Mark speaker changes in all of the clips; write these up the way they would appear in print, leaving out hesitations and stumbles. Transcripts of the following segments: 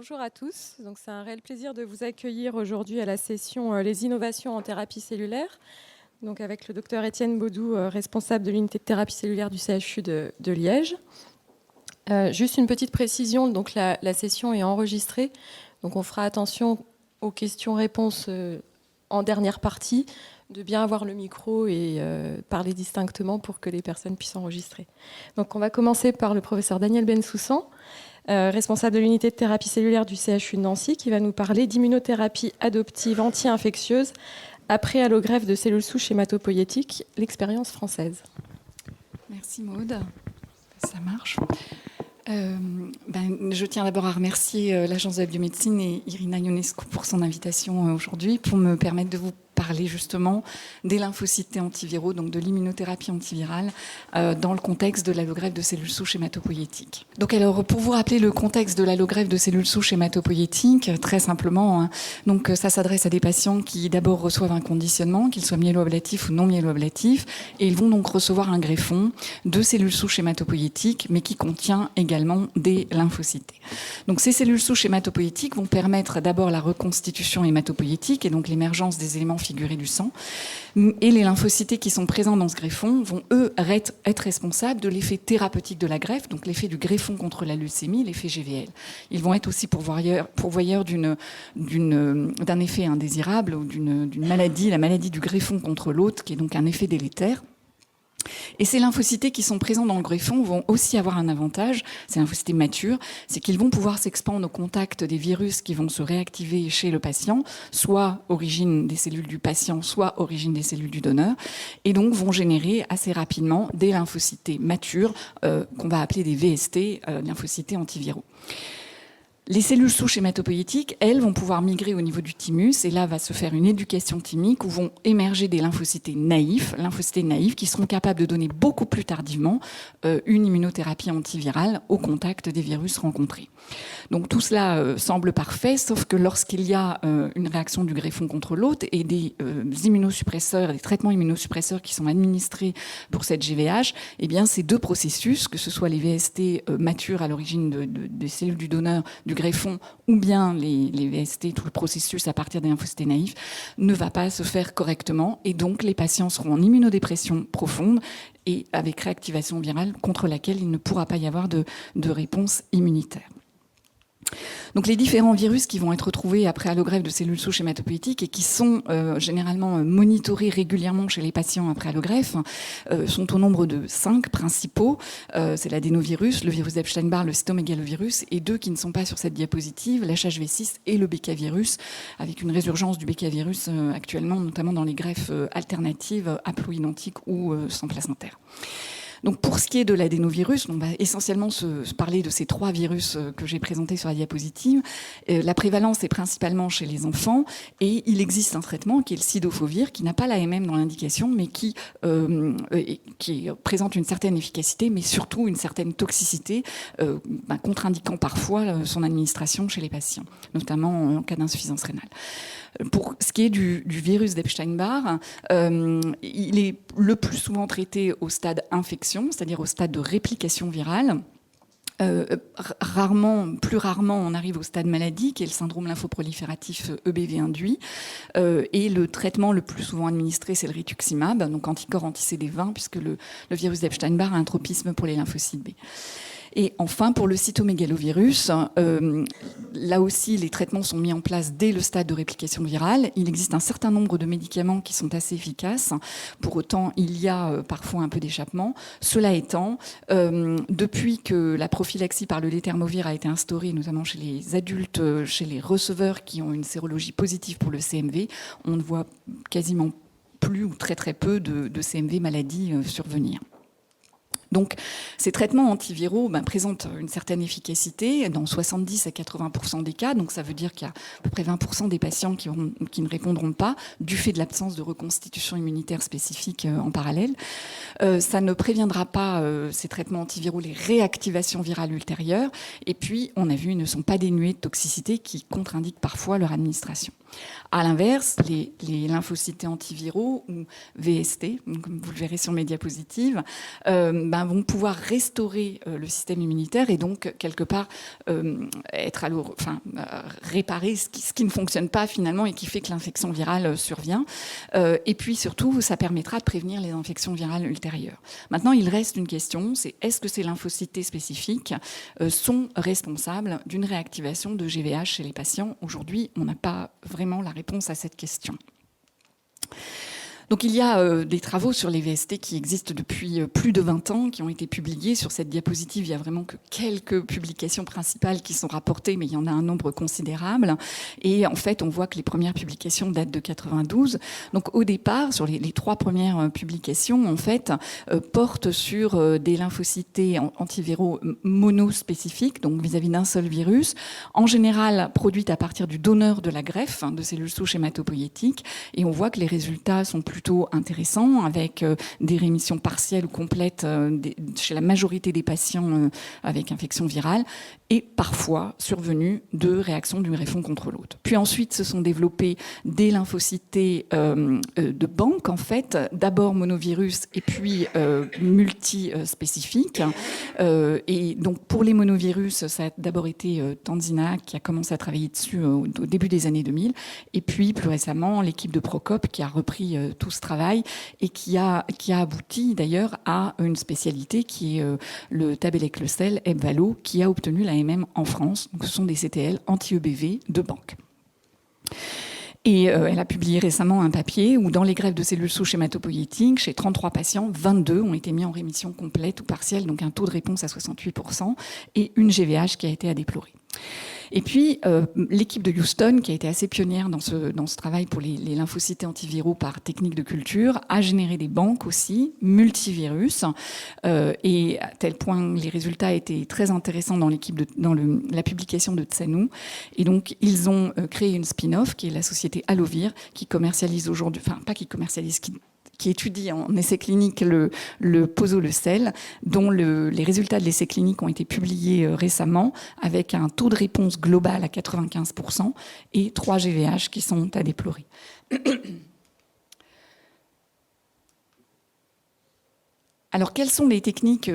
Speaker 1: Bonjour à tous. Donc, c'est un réel plaisir de vous accueillir aujourd'hui à la session Les innovations en thérapie cellulaire. Donc, avec le docteur Étienne Baudou, responsable de l'unité de thérapie cellulaire du CHU de Liège. Juste une petite précision, donc la session est enregistrée. Donc, on fera attention aux questions-réponses en dernière partie, de bien avoir le micro et parler distinctement pour que les personnes puissent enregistrer. Donc, on va commencer par le professeur Daniel Bensoussan, responsable de l'unité de thérapie cellulaire du CHU de Nancy, qui va nous parler d'immunothérapie adoptive anti-infectieuse après allogreffe de cellules souches hématopoïétiques, l'expérience française.
Speaker 2: Merci Maude, ça marche. Je tiens d'abord à remercier l'Agence de la biomédecine et Irina Ionescu pour son invitation aujourd'hui, pour me permettre de vous parler justement des lymphocytes T antiviraux, donc de l'immunothérapie antivirale, dans le contexte de l'allogreffe de cellules souches hématopoïétiques. Donc alors, pour vous rappeler le contexte de l'allogreffe de cellules souches hématopoïétiques, très simplement, donc ça s'adresse à des patients qui d'abord reçoivent un conditionnement, qu'ils soient myéloablatifs ou non myéloablatifs, et ils vont donc recevoir un greffon de cellules souches hématopoïétiques, mais qui contient également des lymphocytes. Donc ces cellules souches hématopoïétiques vont permettre d'abord la reconstitution hématopoïétique, et donc l'émergence des éléments figurés du sang. Et les lymphocytes qui sont présents dans ce greffon vont, eux, être responsables de l'effet thérapeutique de la greffe, donc l'effet du greffon contre la leucémie, l'effet GVL. Ils vont être aussi pourvoyeurs d'un effet indésirable ou d'une maladie, la maladie du greffon contre l'hôte, qui est donc un effet délétère. Et ces lymphocytes qui sont présents dans le greffon vont aussi avoir un avantage, ces lymphocytes matures, c'est qu'ils vont pouvoir s'expandre au contact des virus qui vont se réactiver chez le patient, soit origine des cellules du patient, soit origine des cellules du donneur, et donc vont générer assez rapidement des lymphocytes matures qu'on va appeler des VST, lymphocytes antiviraux. Les cellules souches hématopoïétiques, elles, vont pouvoir migrer au niveau du thymus, et là va se faire une éducation thymique où vont émerger des lymphocytes naïfs qui seront capables de donner beaucoup plus tardivement une immunothérapie antivirale au contact des virus rencontrés. Donc tout cela semble parfait, sauf que lorsqu'il y a une réaction du greffon contre l'hôte et des immunosuppresseurs, des traitements immunosuppresseurs qui sont administrés pour cette GVH, eh bien ces deux processus, que ce soit les VST matures à l'origine des cellules du donneur, du greffon, ou bien les VST, tout le processus à partir des lymphocytes naïfs, ne va pas se faire correctement, et donc les patients seront en immunodépression profonde et avec réactivation virale contre laquelle il ne pourra pas y avoir de réponse immunitaire. Donc les différents virus qui vont être retrouvés après allogreffe de cellules souches hématopoïétiques et qui sont généralement monitorés régulièrement chez les patients après allogreffe sont au nombre de 5 principaux. C'est l'adénovirus, le virus d'Epstein-Barr, le cytomégalovirus, et 2 qui ne sont pas sur cette diapositive, l'HHV6 et le BK-virus, avec une résurgence du BK-virus actuellement, notamment dans les greffes alternatives haploïdentiques ou sans placentaire. Donc pour ce qui est de l'adénovirus, on va essentiellement se parler de ces 3 virus que j'ai présentés sur la diapositive. La prévalence est principalement chez les enfants, et il existe un traitement qui est le cidofovir, qui n'a pas l'AMM dans l'indication, mais qui présente une certaine efficacité, mais surtout une certaine toxicité, contre-indiquant parfois son administration chez les patients, notamment en cas d'insuffisance rénale. Pour ce qui est du virus d'Epstein-Barr, il est le plus souvent traité au stade infection, c'est-à-dire au stade de réplication virale. Plus rarement, on arrive au stade maladie, qui est le syndrome lymphoprolifératif EBV induit. Et le traitement le plus souvent administré, c'est le rituximab, donc anticorps anti-CD20, puisque le virus d'Epstein-Barr a un tropisme pour les lymphocytes B. Et enfin, pour le cytomégalovirus, là aussi, les traitements sont mis en place dès le stade de réplication virale. Il existe un certain nombre de médicaments qui sont assez efficaces. Pour autant, il y a parfois un peu d'échappement. Cela étant, depuis que la prophylaxie par le létermovir a été instaurée, notamment chez les adultes, chez les receveurs qui ont une sérologie positive pour le CMV, on ne voit quasiment plus ou très très peu de CMV maladie survenir. Donc, ces traitements antiviraux présentent une certaine efficacité dans 70 à 80% des cas. Donc, ça veut dire qu'il y a à peu près 20% des patients qui ne répondront pas du fait de l'absence de reconstitution immunitaire spécifique en parallèle. Ça ne préviendra pas, ces traitements antiviraux, les réactivations virales ultérieures. Et puis, on a vu, ils ne sont pas dénués de toxicité qui contre-indiquent parfois leur administration. À l'inverse, les lymphocytes antiviraux ou VST, comme vous le verrez sur mes diapositives, vont pouvoir restaurer le système immunitaire et donc, quelque part, réparer ce qui ne fonctionne pas finalement et qui fait que l'infection virale survient. Et puis surtout, ça permettra de prévenir les infections virales ultérieures. Maintenant, il reste une question, c'est est-ce que ces lymphocytes spécifiques sont responsables d'une réactivation de GVH chez les patients? Aujourd'hui, on n'a pas vraiment la réponse à cette question. Donc il y a des travaux sur les VST qui existent depuis plus de 20 ans, qui ont été publiés. Sur cette diapositive, il y a vraiment que quelques publications principales qui sont rapportées, mais il y en a un nombre considérable. Et en fait, on voit que les premières publications datent de 92. Donc au départ, sur les 3 premières publications, en fait, portent sur des lymphocytes antiviraux monospécifiques, donc vis-à-vis d'un seul virus, en général produites à partir du donneur de la greffe, de cellules souches hématopoïétiques. Et on voit que les résultats sont plutôt intéressants, avec des rémissions partielles ou complètes chez la majorité des patients avec infection virale, et parfois survenue de réactions du greffon contre l'autre. Puis ensuite, se sont développés des lymphocytes de banque, en fait, d'abord monovirus et puis multispécifiques. Et donc, pour les monovirus, ça a d'abord été Tanzina qui a commencé à travailler dessus au début des années 2000, et puis plus récemment, l'équipe de Procope qui a repris tout ce travail et qui a abouti d'ailleurs à une spécialité qui est le Tabelec-le-Sel Ebvallo, qui a obtenu la MM en France. Donc, ce sont des CTL anti-EBV de banque. Et elle a publié récemment un papier où, dans les greffes de cellules souches hématopoïétiques, chez 33 patients, 22 ont été mis en rémission complète ou partielle, donc un taux de réponse à 68%, et une GVH qui a été à déplorer. Et puis, l'équipe de Houston, qui a été assez pionnière dans ce travail pour les lymphocytes antiviraux par technique de culture, a généré des banques aussi, multivirus, et à tel point les résultats étaient très intéressants dans la publication de Tsanou. Et donc, ils ont créé une spin-off, qui est la société Allovir, qui commercialise aujourd'hui, enfin, pas qui commercialise, qui étudie en essai clinique le posoleucel, dont les résultats de l'essai clinique ont été publiés récemment, avec un taux de réponse global à 95% et 3 GVH qui sont à déplorer. Alors, quelles sont les techniques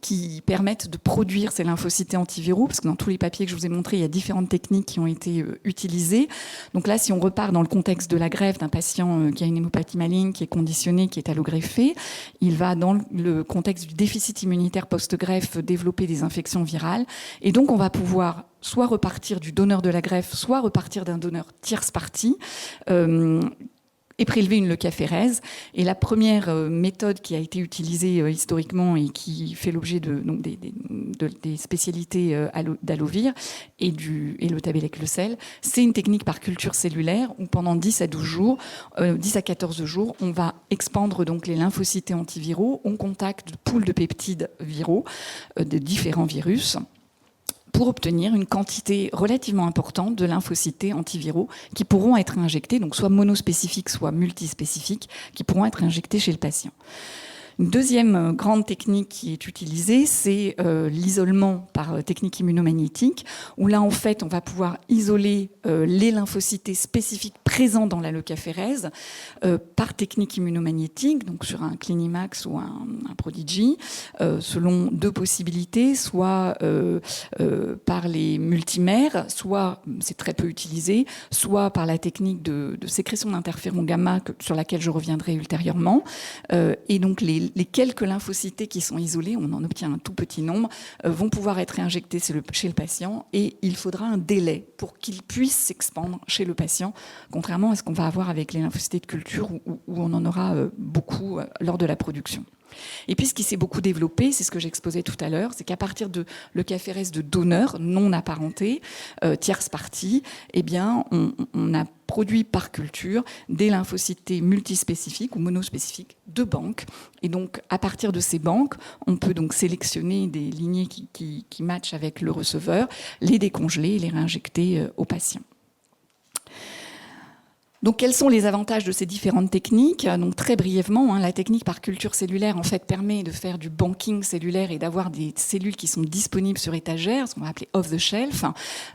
Speaker 2: qui permettent de produire ces lymphocytes antiviraux? Parce que dans tous les papiers que je vous ai montrés, il y a différentes techniques qui ont été utilisées. Donc là, si on repart dans le contexte de la greffe d'un patient qui a une hémopathie maligne, qui est conditionnée, qui est allogreffé, il va, dans le contexte du déficit immunitaire post-greffe, développer des infections virales. Et donc, on va pouvoir soit repartir du donneur de la greffe, soit repartir d'un donneur tierce partie, et prélever une leucaphérèse. Et la première méthode qui a été utilisée historiquement et qui fait l'objet des spécialités d'Allovir et le Tabelec-le-Sel, c'est une technique par culture cellulaire où pendant 10 à 14 jours, on va expandre donc les lymphocytes antiviraux au contact de poules de peptides viraux de différents virus, pour obtenir une quantité relativement importante de lymphocytes antiviraux qui pourront être injectés, donc soit monospécifiques, soit multispécifiques, qui pourront être injectés chez le patient. Une deuxième grande technique qui est utilisée, c'est l'isolement par technique immunomagnétique, où là, en fait, on va pouvoir isoler les lymphocytes spécifiques présents dans la leucaphérèse par technique immunomagnétique, donc sur un Clinimax ou un Prodigy, selon 2 possibilités, soit par les multimères, soit, c'est très peu utilisé, soit par la technique de sécrétion d'interféron gamma, sur laquelle je reviendrai ultérieurement. Et donc, les quelques lymphocytes qui sont isolés, on en obtient un tout petit nombre, vont pouvoir être réinjectés chez le patient, et il faudra un délai pour qu'ils puissent s'expandre chez le patient, contrairement à ce qu'on va avoir avec les lymphocytes de culture où on en aura beaucoup lors de la production. Et puis, ce qui s'est beaucoup développé, c'est ce que j'exposais tout à l'heure, c'est qu'à partir de leucaphérèse de donneurs non apparentés, tierce partie, eh bien, on a produit par culture des lymphocytes multispécifiques ou monospécifiques de banque. Et donc, à partir de ces banques, on peut donc sélectionner des lignées qui matchent avec le receveur, les décongeler et les réinjecter au patient. Donc, quels sont les avantages de ces différentes techniques? Donc, très brièvement, la technique par culture cellulaire, en fait, permet de faire du banking cellulaire et d'avoir des cellules qui sont disponibles sur étagère, ce qu'on va appeler off the shelf.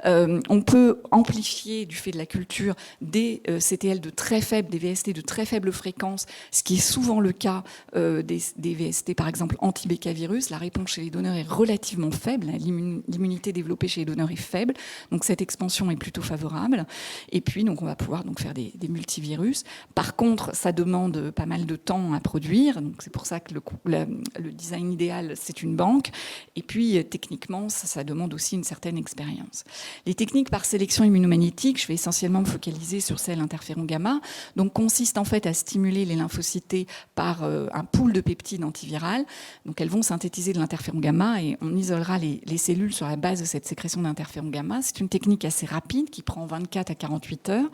Speaker 2: On peut amplifier, du fait de la culture, des CTL de très faibles, des VST de très faible fréquence, ce qui est souvent le cas des VST, par exemple, anti-BK-virus. La réponse chez les donneurs est relativement faible. L'immunité développée chez les donneurs est faible. Donc, cette expansion est plutôt favorable. Et puis, donc, on va pouvoir donc faire des multivirus. Par contre, ça demande pas mal de temps à produire. Donc, c'est pour ça que le design idéal, c'est une banque. Et puis, techniquement, ça demande aussi une certaine expérience. Les techniques par sélection immunomagnétique, je vais essentiellement me focaliser sur celle interféron gamma, donc consiste en fait à stimuler les lymphocytes par un pool de peptides antivirales. Donc, elles vont synthétiser de l'interféron gamma et on isolera les cellules sur la base de cette sécrétion d'interféron gamma. C'est une technique assez rapide qui prend 24 à 48 heures,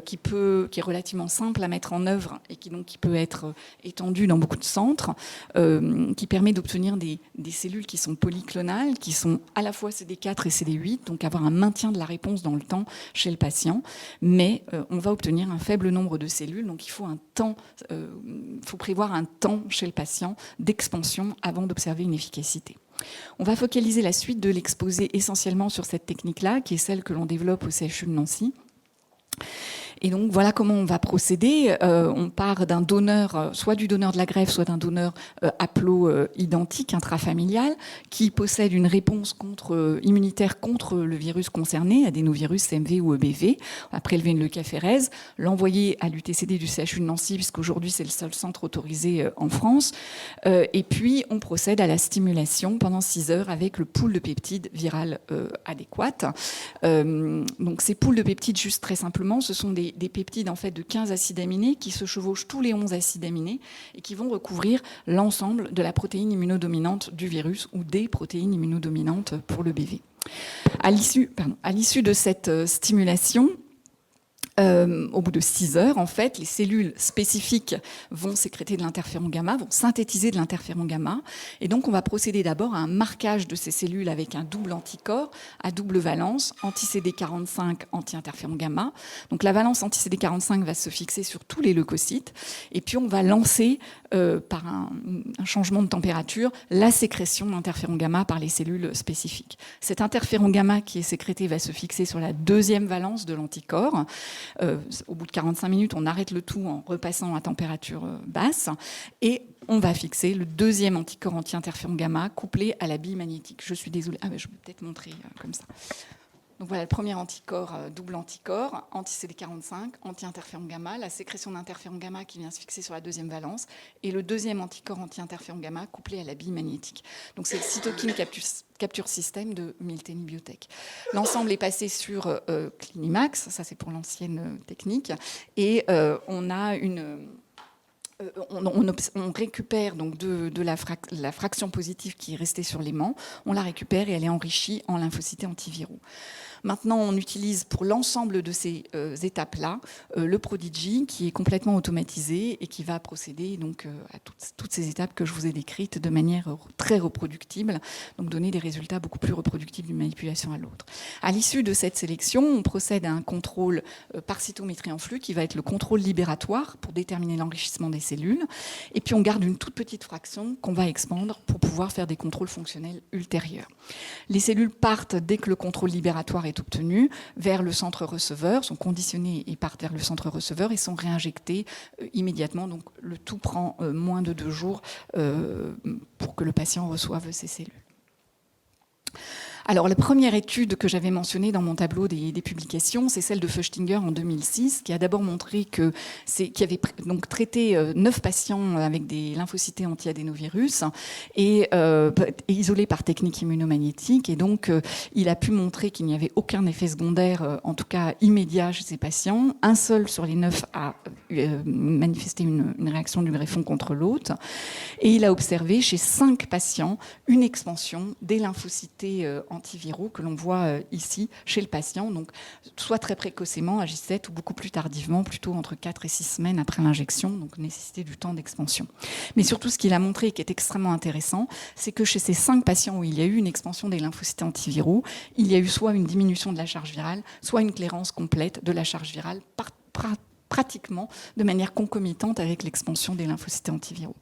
Speaker 2: qui est relativement simple à mettre en œuvre et qui peut être étendue dans beaucoup de centres, qui permet d'obtenir des cellules qui sont polyclonales, qui sont à la fois CD4 et CD8, donc avoir un maintien de la réponse dans le temps chez le patient. Mais on va obtenir un faible nombre de cellules, donc il faut prévoir un temps chez le patient d'expansion avant d'observer une efficacité. On va focaliser la suite de l'exposé essentiellement sur cette technique-là, qui est celle que l'on développe au CHU de Nancy. Et donc, voilà comment on va procéder. On part d'un donneur, soit du donneur de la greffe, soit d'un donneur haplo-identique, intrafamilial, qui possède une réponse immunitaire contre le virus concerné, adénovirus, CMV ou EBV. On va prélever une leucaphérèse, l'envoyer à l'UTCD du CHU de Nancy, puisqu'aujourd'hui, c'est le seul centre autorisé en France. Et puis, on procède à la stimulation pendant 6 heures avec le pool de peptides viral adéquat. Donc, ces pools de peptides, juste très simplement, ce sont des peptides en fait de 15 acides aminés qui se chevauchent tous les 11 acides aminés et qui vont recouvrir l'ensemble de la protéine immunodominante du virus ou des protéines immunodominantes pour le BV. À l'issue de cette stimulation, au bout de 6 heures, en fait, les cellules spécifiques vont sécréter de l'interféron gamma, vont synthétiser de l'interféron gamma. Et donc, on va procéder d'abord à un marquage de ces cellules avec un double anticorps à double valence, anti-CD45, anti-interféron gamma. Donc, la valence anti-CD45 va se fixer sur tous les leucocytes. Et puis, on va lancer, par un changement de température, la sécrétion d'interféron gamma par les cellules spécifiques. Cet interféron gamma qui est sécrété va se fixer sur la deuxième valence de l'anticorps. Au bout de 45 minutes, on arrête le tout en repassant à température basse et on va fixer le deuxième anticorps anti-interféron gamma couplé à la bille magnétique. Je suis désolée, je vais peut-être montrer comme ça. Donc voilà, le premier anticorps, double anticorps, anti-CD45, anti-interféron gamma, la sécrétion d'interféron gamma qui vient se fixer sur la deuxième valence, et le deuxième anticorps anti-interféron gamma couplé à la bille magnétique. Donc c'est le cytokine capture système de Miltenyi Biotech. L'ensemble est passé sur Clinimax, ça c'est pour l'ancienne technique, et on a on récupère donc de la fraction positive qui est restée sur l'aimant, on la récupère et elle est enrichie en lymphocytes antiviraux. Maintenant, on utilise pour l'ensemble de ces étapes-là le Prodigy qui est complètement automatisé et qui va procéder donc, à toutes ces étapes que je vous ai décrites de manière très reproductible, donc donner des résultats beaucoup plus reproductibles d'une manipulation à l'autre. À l'issue de cette sélection, on procède à un contrôle par cytométrie en flux qui va être le contrôle libératoire pour déterminer l'enrichissement des cellules. Et puis, on garde une toute petite fraction qu'on va expandre pour pouvoir faire des contrôles fonctionnels ultérieurs. Les cellules partent dès que le contrôle libératoire est obtenu vers le centre receveur, sont conditionnées et partent vers le centre receveur et sont réinjectées immédiatement. Donc le tout prend moins de 2 jours pour que le patient reçoive ces cellules. Alors, la première étude que j'avais mentionnée dans mon tableau des publications, c'est celle de Feuchtinger en 2006, qui a d'abord montré qui avait donc traité 9 patients avec des lymphocytes anti-adénovirus et isolés par technique immunomagnétique. Et donc, il a pu montrer qu'il n'y avait aucun effet secondaire, en tout cas immédiat chez ces patients. Un seul sur les 9 a manifesté une réaction du greffon contre l'autre. Et il a observé chez 5 patients une expansion des lymphocytes antiviraux que l'on voit ici chez le patient, donc soit très précocement à J7 ou beaucoup plus tardivement, plutôt entre 4 et 6 semaines après l'injection, donc nécessité du temps d'expansion. Mais surtout, ce qu'il a montré et qui est extrêmement intéressant, c'est que chez ces 5 patients où il y a eu une expansion des lymphocytes antiviraux, il y a eu soit une diminution de la charge virale, soit une clairance complète de la charge virale pratiquement de manière concomitante avec l'expansion des lymphocytes antiviraux.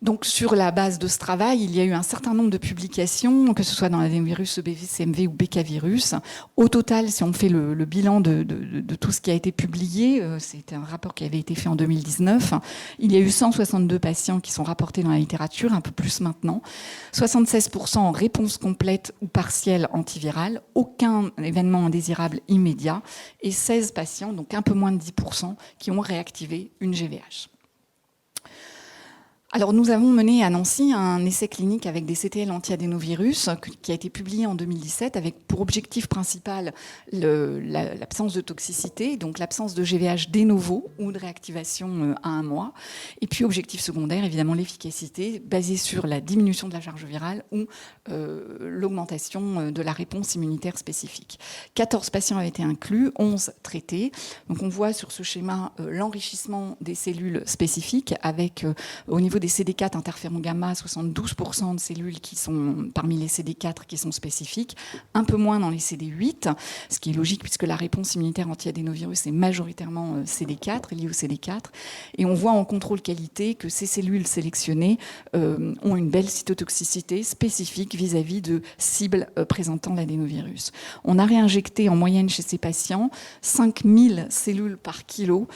Speaker 2: Donc, sur la base de ce travail, il y a eu un certain nombre de publications, que ce soit dans l'adénovirus, EBV, CMV ou BK-virus. Au total, si on fait le bilan de tout ce qui a été publié, c'était un rapport qui avait été fait en 2019, il y a eu 162 patients qui sont rapportés dans la littérature, un peu plus maintenant, 76% en réponse complète ou partielle antivirale, aucun événement indésirable immédiat, et 16 patients, donc un peu moins de 10%, qui ont réactivé une GVH. Alors, nous avons mené à Nancy un essai clinique avec des CTL anti-adénovirus qui a été publié en 2017 avec pour objectif principal l'absence de toxicité, donc l'absence de GVH de novo ou de réactivation à 1 mois. Et puis, objectif secondaire, évidemment, l'efficacité basée sur la diminution de la charge virale ou l'augmentation de la réponse immunitaire spécifique. 14 patients avaient été inclus, 11 traités. Donc, on voit sur ce schéma l'enrichissement des cellules spécifiques avec, au niveau des CD4 interféron gamma, 72% de cellules qui sont parmi les CD4 qui sont spécifiques, un peu moins dans les CD8, ce qui est logique puisque la réponse immunitaire anti-adénovirus est majoritairement CD4, liée au CD4. Et on voit en contrôle qualité que ces cellules sélectionnées ont une belle cytotoxicité spécifique vis-à-vis de cibles présentant l'adénovirus. On a réinjecté en moyenne chez ces patients 5000 cellules par kilo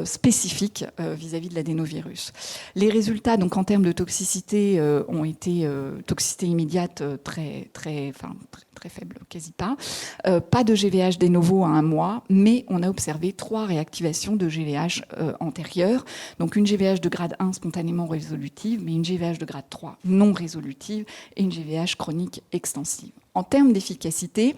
Speaker 2: spécifiques vis-à-vis de l'adénovirus. Les résultats, donc en termes de toxicité, ont été toxicité immédiate très faible, quasi pas. Pas de GVH de novo à 1 mois, mais on a observé 3 réactivations de GVH antérieures. Donc une GVH de grade 1 spontanément résolutive, mais une GVH de grade 3 non résolutive et une GVH chronique extensive. En termes d'efficacité,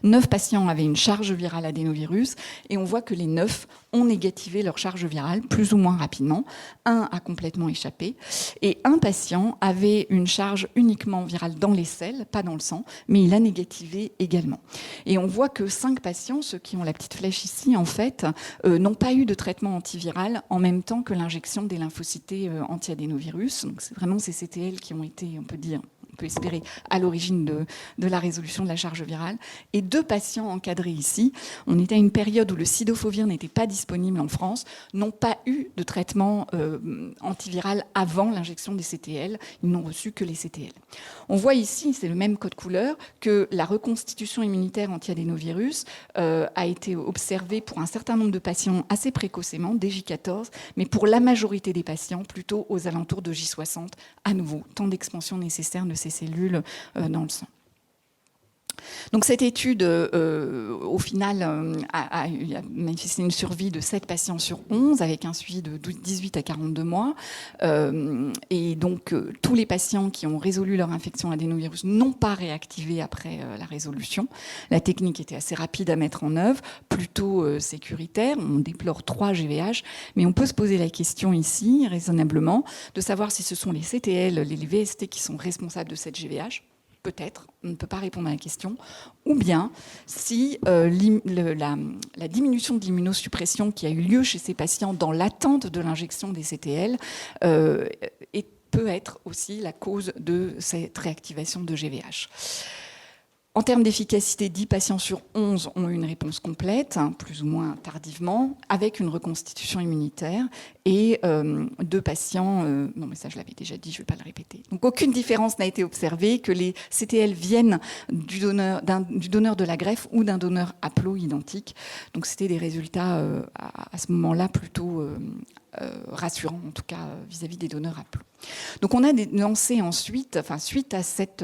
Speaker 2: 9 patients avaient une charge virale adénovirus et on voit que les 9 ont négativé leur charge virale plus ou moins rapidement. 1 a complètement échappé et un patient avait une charge uniquement virale dans les selles, pas dans le sang, mais il a négativé également. Et on voit que 5 patients, ceux qui ont la petite flèche ici, en fait, n'ont pas eu de traitement antiviral en même temps que l'injection des lymphocytés anti-adénovirus. Donc c'est vraiment ces CTL qui ont été, on peut espérer, à l'origine de la résolution de la charge virale. Et 2 patients encadrés ici, on était à une période où le cidofovir n'était pas disponible en France, n'ont pas eu de traitement antiviral avant l'injection des CTL. Ils n'ont reçu que les CTL. On voit ici, c'est le même code couleur, que la reconstitution immunitaire anti-adénovirus a été observée pour un certain nombre de patients assez précocement, dès J14, mais pour la majorité des patients, plutôt aux alentours de J60, à nouveau, temps d'expansion nécessaire de ces cellules dans le sang. Donc cette étude, au final, a manifesté une survie de 7 patients sur 11, avec un suivi de 18 à 42 mois. Et donc, tous les patients qui ont résolu leur infection adénovirus n'ont pas réactivé après la résolution. La technique était assez rapide à mettre en œuvre, plutôt sécuritaire. On déplore 3 GVH, mais on peut se poser la question ici, raisonnablement, de savoir si ce sont les CTL, les VST qui sont responsables de cette GVH. Peut-être, on ne peut pas répondre à la question, ou bien si la diminution de l'immunosuppression qui a eu lieu chez ces patients dans l'attente de l'injection des CTL peut être aussi la cause de cette réactivation de GVH. En termes d'efficacité, 10 patients sur 11 ont eu une réponse complète, plus ou moins tardivement, avec une reconstitution immunitaire, et 2 patients, non mais ça je l'avais déjà dit, je ne vais pas le répéter. Donc aucune différence n'a été observée, que les CTL viennent du donneur de la greffe ou d'un donneur haplo identique. Donc c'était des résultats à ce moment-là plutôt rassurants, en tout cas vis-à-vis des donneurs haplo. Donc on a lancé ensuite, suite à cette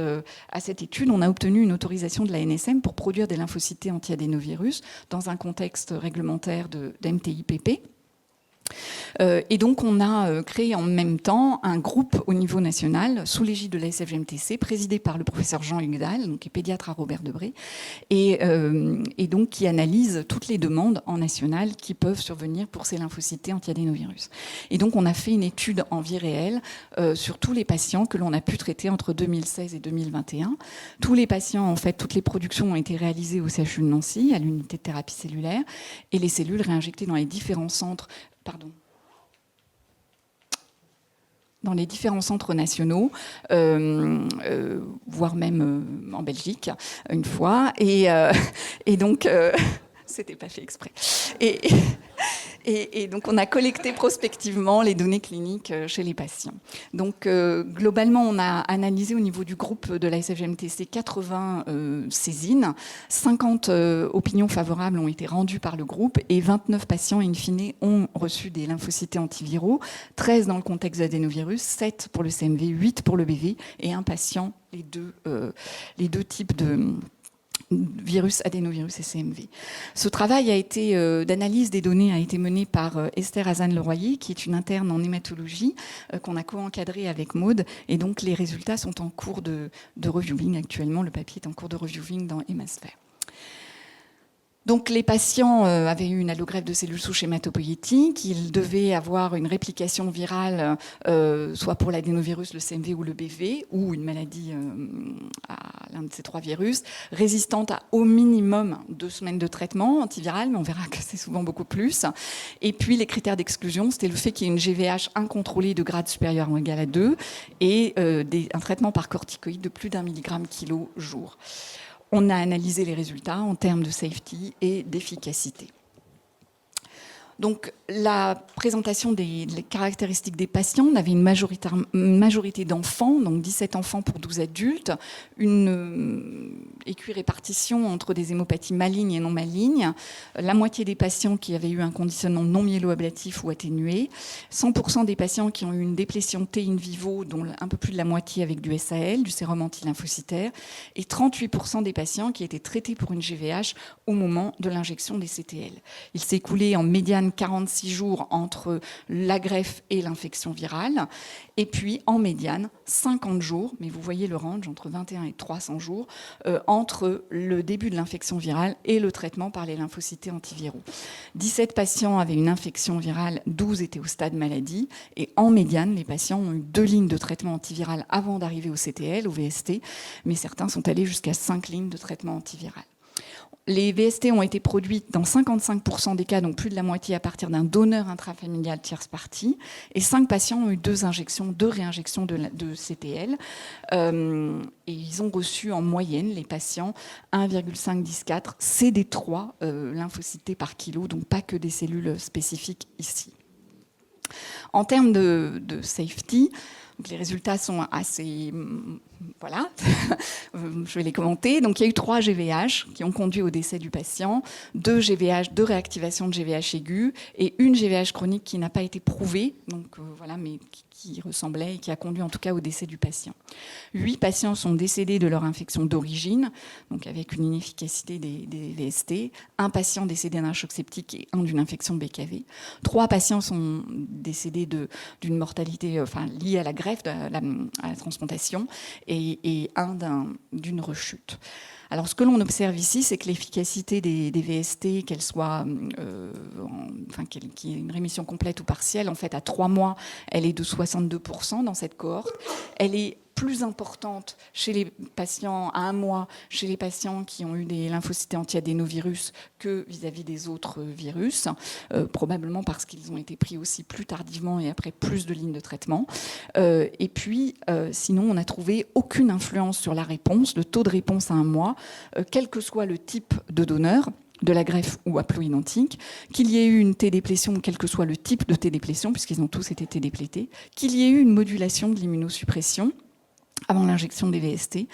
Speaker 2: étude, on a obtenu une autorisation de la NSM pour produire des lymphocytes anti-adénovirus dans un contexte réglementaire d'MTIPP. Et donc on a créé en même temps un groupe au niveau national sous l'égide de la SFGMTC présidé par le professeur Jean Hugdal, donc qui est pédiatre à Robert Debré, et donc qui analyse toutes les demandes en national qui peuvent survenir pour ces lymphocytes anti-adénovirus. Et donc on a fait une étude en vie réelle sur tous les patients que l'on a pu traiter entre 2016 et 2021. Tous les patients, en fait, toutes les productions ont été réalisées au CHU de Nancy, à l'unité de thérapie cellulaire, et les cellules réinjectées dans les différents centres dans les différents centres nationaux, voire même en Belgique, une fois. Et donc, C'était pas fait exprès. Et donc, on a collecté prospectivement les données cliniques chez les patients. Donc, globalement, on a analysé au niveau du groupe de la SFGMTC 80 saisines. 50 opinions favorables ont été rendues par le groupe et 29 patients, in fine, ont reçu des lymphocytes antiviraux. 13 dans le contexte d'adénovirus, 7 pour le CMV, 8 pour le BV et un patient, les deux types de virus, adénovirus et CMV. Ce travail d'analyse des données a été mené par Esther Hazan-Leroyer, qui est une interne en hématologie, qu'on a co-encadré avec Maude. Et donc, les résultats sont en cours de reviewing actuellement. Le papier est en cours de reviewing dans Hémasphère. Donc, les patients avaient eu une allogreffe de cellules souches hématopoïétiques. Ils devaient avoir une réplication virale, soit pour l'adénovirus, le CMV ou le BV, ou une maladie à l'un de ces 3 virus, résistante à au minimum 2 semaines de traitement antiviral, mais on verra que c'est souvent beaucoup plus. Et puis, les critères d'exclusion, c'était le fait qu'il y ait une GVH incontrôlée de grade supérieur ou égal à 2 et un traitement par corticoïde de plus d'1 mg/kg jour. On a analysé les résultats en termes de safety et d'efficacité. Donc, la présentation des caractéristiques des patients, on avait une majorité d'enfants, donc 17 enfants pour 12 adultes, une équirépartition entre des hémopathies malignes et non malignes, la moitié des patients qui avaient eu un conditionnement non myéloablatif ou atténué, 100% des patients qui ont eu une déplétion T in vivo, dont un peu plus de la moitié avec du SAL, du sérum antilymphocytaire, et 38% des patients qui étaient traités pour une GVH au moment de l'injection des CTL. Il s'est écoulé en médiane 46 jours entre la greffe et l'infection virale, et puis en médiane 50 jours, mais vous voyez le range entre 21 et 300 jours, entre le début de l'infection virale et le traitement par les lymphocytes antiviraux. 17 patients avaient une infection virale, 12 étaient au stade maladie, et en médiane, les patients ont eu 2 lignes de traitement antiviral avant d'arriver au CTL, au VST, mais certains sont allés jusqu'à 5 lignes de traitement antiviral. Les VST ont été produits dans 55% des cas, donc plus de la moitié, à partir d'un donneur intrafamilial tierce partie. Et 5 patients ont eu 2 réinjections de CTL. Et ils ont reçu en moyenne, les patients, 1,5-10,4 CD3 lymphocytés par kilo, donc pas que des cellules spécifiques ici. En termes de safety, donc les résultats sont assez... Voilà, je vais les commenter. Donc, il y a eu 3 GVH qui ont conduit au décès du patient, 2 réactivations de GVH aiguë et une GVH chronique qui n'a pas été prouvée, donc voilà, mais qui ressemblait et qui a conduit en tout cas au décès du patient. 8 patients sont décédés de leur infection d'origine, donc avec une inefficacité des VST. Un patient décédé d'un choc septique et un d'une infection BKV. 3 patients sont décédés d'une mortalité liée à la greffe, à la transplantation, et un d'une rechute. Alors, ce que l'on observe ici, c'est que l'efficacité des VST, qu'elle soit, qu'il y ait une rémission complète ou partielle, en fait, à 3 mois, elle est de 62% dans cette cohorte. Elle est plus importante chez les patients à 1 mois, chez les patients qui ont eu des lymphocytes anti-adénovirus que vis-à-vis des autres virus, probablement parce qu'ils ont été pris aussi plus tardivement et après plus de lignes de traitement. Et puis, sinon, on n'a trouvé aucune influence sur la réponse, le taux de réponse à 1 mois, quel que soit le type de donneur, de la greffe ou haploïdentique, qu'il y ait eu une T-déplétion, quel que soit le type de T-déplétion, puisqu'ils ont tous été T-déplétés, qu'il y ait eu une modulation de l'immunosuppression avant l'injection des VST,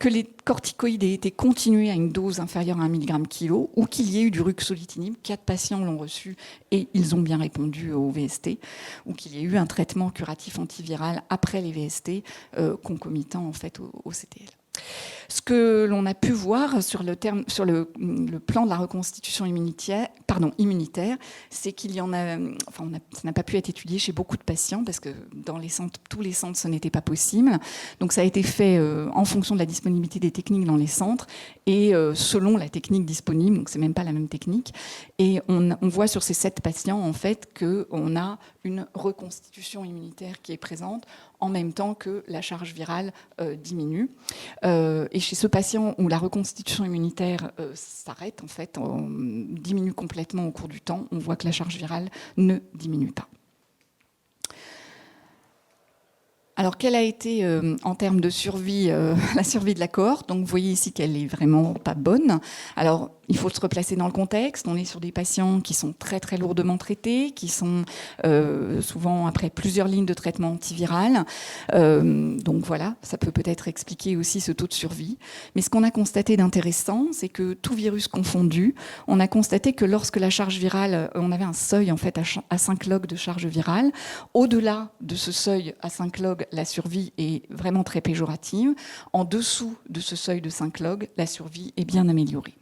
Speaker 2: que les corticoïdes aient été continués à une dose inférieure à 1 mg/kg ou qu'il y ait eu du ruxolitinib. 4 patients l'ont reçu et ils ont bien répondu au VST, ou qu'il y ait eu un traitement curatif antiviral après les VST concomitant en fait au CTL. Ce que l'on a pu voir sur le plan de la reconstitution immunitaire, c'est qu'il y en a, ça n'a pas pu être étudié chez beaucoup de patients parce que dans tous les centres, ce n'était pas possible. Donc ça a été fait en fonction de la disponibilité des techniques dans les centres et selon la technique disponible, donc c'est même pas la même technique. Et on voit sur ces 7 patients en fait qu'on a une reconstitution immunitaire qui est présente en même temps que la charge virale diminue. Et chez ce patient où la reconstitution immunitaire s'arrête, en fait, diminue complètement au cours du temps, on voit que la charge virale ne diminue pas. Alors, quelle a été, en termes de survie, la survie de la cohorte? Donc, vous voyez ici qu'elle est vraiment pas bonne. Alors, il faut se replacer dans le contexte. On est sur des patients qui sont très très lourdement traités, qui sont souvent après plusieurs lignes de traitement antiviral. Donc voilà, ça peut-être expliquer aussi ce taux de survie. Mais ce qu'on a constaté d'intéressant, c'est que tout virus confondu, on a constaté que lorsque la charge virale, on avait un seuil en fait à 5 logs de charge virale. Au-delà de ce seuil à 5 logs, la survie est vraiment très péjorative. En dessous de ce seuil de 5 logs, la survie est bien améliorée.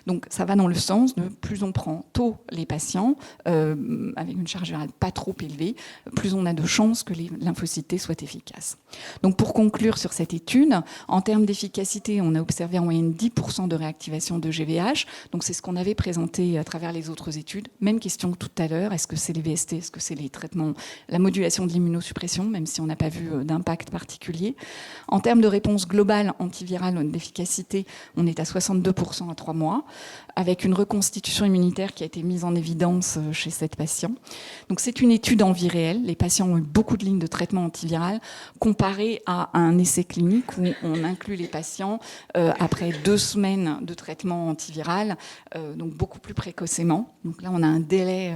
Speaker 2: Donc ça va dans le sens de plus on prend tôt les patients avec une charge virale pas trop élevée, plus on a de chances que les lymphocytes T soient efficaces. Donc pour conclure sur cette étude, en termes d'efficacité, on a observé en moyenne 10% de réactivation de GVH. Donc c'est ce qu'on avait présenté à travers les autres études. Même question que tout à l'heure, est-ce que c'est les VST, est-ce que c'est les traitements, la modulation de l'immunosuppression, même si on n'a pas vu d'impact particulier. En termes de réponse globale antivirale d'efficacité, on est à 62% à 3 mois, avec une reconstitution immunitaire qui a été mise en évidence chez 7 patients. Donc c'est une étude en vie réelle. Les patients ont eu beaucoup de lignes de traitement antiviral comparé à un essai clinique où on inclut les patients après 2 semaines de traitement antiviral, donc beaucoup plus précocement. Donc là, on a un délai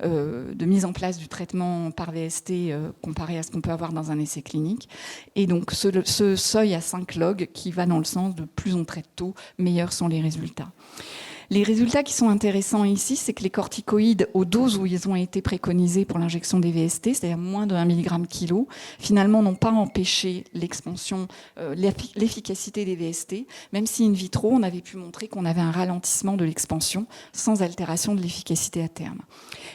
Speaker 2: de mise en place du traitement par VST comparé à ce qu'on peut avoir dans un essai clinique. Et donc ce seuil à 5 logs qui va dans le sens de plus on traite tôt, meilleurs sont les résultats. Les résultats qui sont intéressants ici, c'est que les corticoïdes, aux doses où ils ont été préconisés pour l'injection des VST, c'est-à-dire moins de 1 mg kilo, finalement n'ont pas empêché l'expansion, l'efficacité des VST, même si in vitro, on avait pu montrer qu'on avait un ralentissement de l'expansion sans altération de l'efficacité à terme.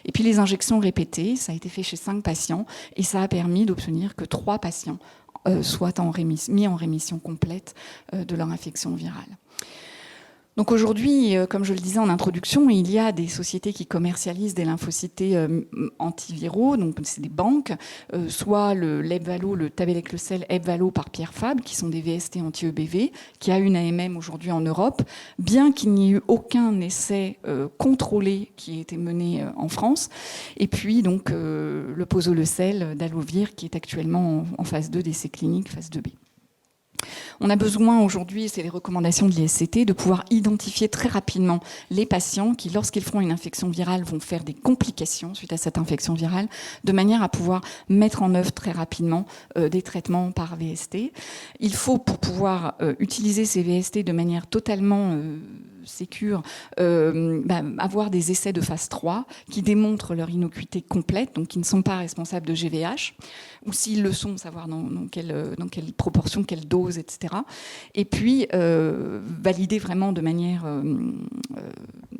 Speaker 2: Et puis les injections répétées, ça a été fait chez 5 patients et ça a permis d'obtenir que 3 patients soient mis en rémission complète de leur infection virale. Donc aujourd'hui, comme je le disais en introduction, il y a des sociétés qui commercialisent des lymphocytes antiviraux, donc c'est des banques, soit le Lebvalo, le Tabelecleucel Ebvalo par Pierre Fabre, qui sont des VST anti-EBV, qui a une AMM aujourd'hui en Europe, bien qu'il n'y ait eu aucun essai contrôlé qui ait été mené en France. Et puis donc le Posoleucel d'Alovir, qui est actuellement en phase 2 d'essai clinique, phase 2B. On a besoin aujourd'hui, c'est les recommandations de l'ISCT, de pouvoir identifier très rapidement les patients qui, lorsqu'ils feront une infection virale, vont faire des complications suite à cette infection virale, de manière à pouvoir mettre en œuvre très rapidement des traitements par VST. Il faut, pour pouvoir utiliser ces VST de manière totalement sécure, avoir des essais de phase 3 qui démontrent leur innocuité complète, donc qui ne sont pas responsables de GVH, ou s'ils le sont, savoir dans quelle proportion, quelle dose, etc. Et puis, valider vraiment de manière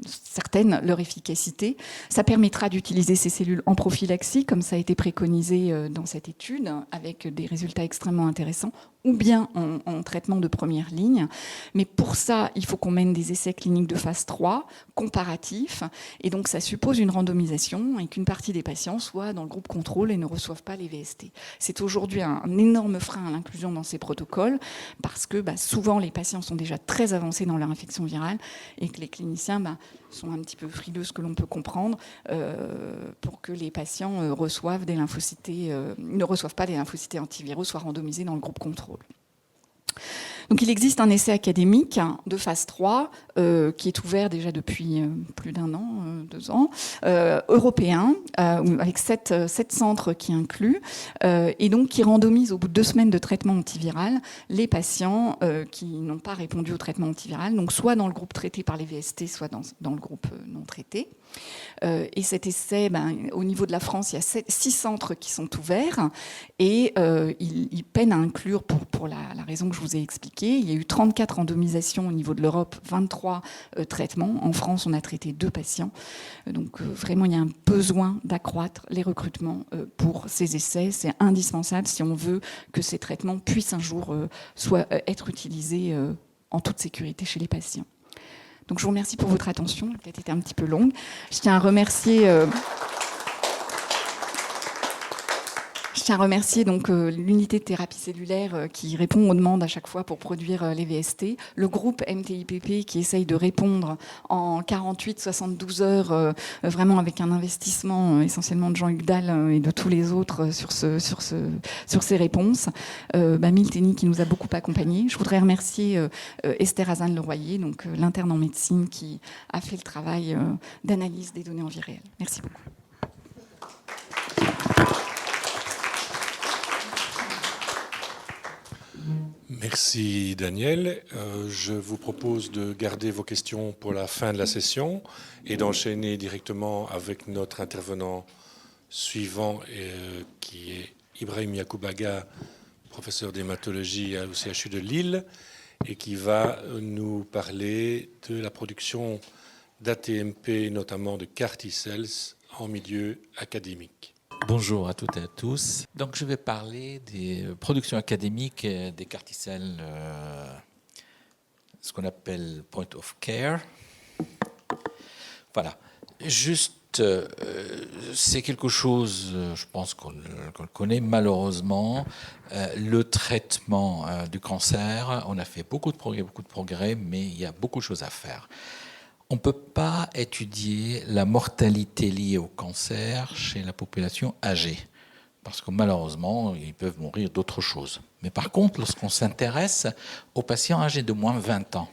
Speaker 2: certaine leur efficacité. Ça permettra d'utiliser ces cellules en prophylaxie, comme ça a été préconisé dans cette étude, avec des résultats extrêmement intéressants, ou bien en traitement de première ligne. Mais pour ça, il faut qu'on mène des essais cliniques de phase 3, comparatifs, et donc ça suppose une randomisation et qu'une partie des patients soit dans le groupe contrôle et ne reçoivent pas les VST. C'est aujourd'hui un énorme frein à l'inclusion dans ces protocoles, parce que souvent les patients sont déjà très avancés dans leur infection virale et que les cliniciens sont un petit peu frileux, ce que l'on peut comprendre, pour que les patients reçoivent des lymphocytes, ne reçoivent pas des lymphocytes antiviraux, soient randomisés dans le groupe contrôle. Donc il existe un essai académique de phase 3 qui est ouvert déjà depuis plus d'1 an, 2 ans, européen, avec 7 centres qui incluent, et donc qui randomise au bout de 2 semaines de traitement antiviral les patients qui n'ont pas répondu au traitement antiviral, donc soit dans le groupe traité par les VST, soit dans le groupe non traité. Et cet essai, au niveau de la France, il y a 6 centres qui sont ouverts et ils peinent à inclure, pour la raison que je vous ai expliquée. Il y a eu 34 randomisations au niveau de l'Europe, 23 traitements. En France, on a traité 2 patients. Donc vraiment, il y a un besoin d'accroître les recrutements pour ces essais. C'est indispensable si on veut que ces traitements puissent un jour être utilisés en toute sécurité chez les patients. Donc je vous remercie pour votre attention. Elle a peut-être été un petit peu longue. Je tiens à remercier tiens à remercier donc l'unité de thérapie cellulaire qui répond aux demandes à chaque fois pour produire les VST, le groupe MTIPP qui essaye de répondre en 48-72 heures, vraiment avec un investissement essentiellement de Jean-Hugues Dalle et de tous les autres sur ces réponses. Milteni qui nous a beaucoup accompagnés. Je voudrais remercier Esther Hazan-Leroyer, donc l'interne en médecine qui a fait le travail d'analyse des données en vie réelle. Merci beaucoup.
Speaker 3: Merci Daniel. Je vous propose de garder vos questions pour la fin de la session et d'enchaîner directement avec notre intervenant suivant qui est Ibrahim Yacoubaga, professeur d'hématologie au CHU de Lille et qui va nous parler de la production d'ATMP, notamment de CAR T-cells en milieu académique.
Speaker 4: Bonjour à toutes et à tous. Donc, je vais parler des productions académiques des CAR T-cells, ce qu'on appelle point of care. Voilà. Juste, c'est quelque chose, je pense qu'on le connaît malheureusement, le traitement du cancer. On a fait beaucoup de progrès, mais il y a beaucoup de choses à faire. On ne peut pas étudier la mortalité liée au cancer chez la population âgée, parce que malheureusement, ils peuvent mourir d'autres choses. Mais par contre, lorsqu'on s'intéresse aux patients âgés de moins de 20 ans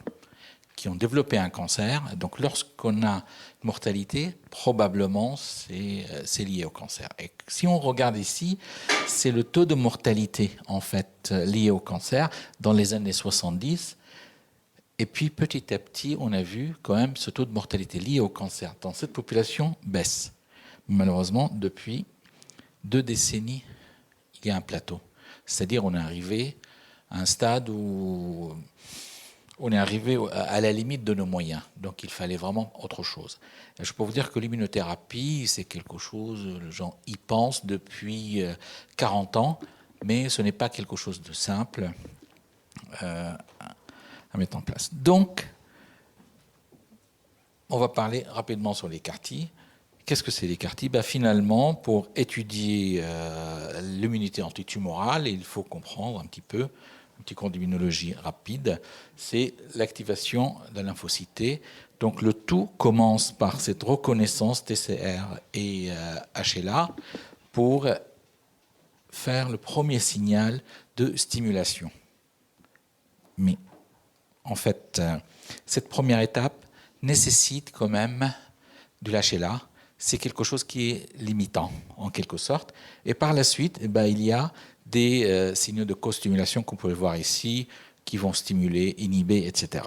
Speaker 4: qui ont développé un cancer, donc lorsqu'on a une mortalité, probablement c'est lié au cancer. Et si on regarde ici, c'est le taux de mortalité en fait lié au cancer dans les années 70. Et puis, petit à petit, on a vu quand même ce taux de mortalité lié au cancer dans cette population baisse. Malheureusement, depuis 2 décennies, il y a un plateau. C'est-à-dire on est arrivé à un stade où on est arrivé à la limite de nos moyens. Donc, il fallait vraiment autre chose. Et je peux vous dire que l'immunothérapie, c'est quelque chose, les gens y pensent depuis 40 ans, mais ce n'est pas quelque chose de simple à mettre en place. Donc, on va parler rapidement sur les CAR-T. Qu'est-ce que c'est les CAR-T ? Finalement, pour étudier l'immunité antitumorale, il faut comprendre un petit cours d'immunologie rapide, c'est l'activation de la lymphocyté. Donc le tout commence par cette reconnaissance TCR et HLA pour faire le premier signal de stimulation. Mais en fait, cette première étape nécessite quand même de l'HLA. C'est quelque chose qui est limitant, en quelque sorte. Et par la suite, il y a des signaux de co-stimulation qu'on peut voir ici, qui vont stimuler, inhiber, etc.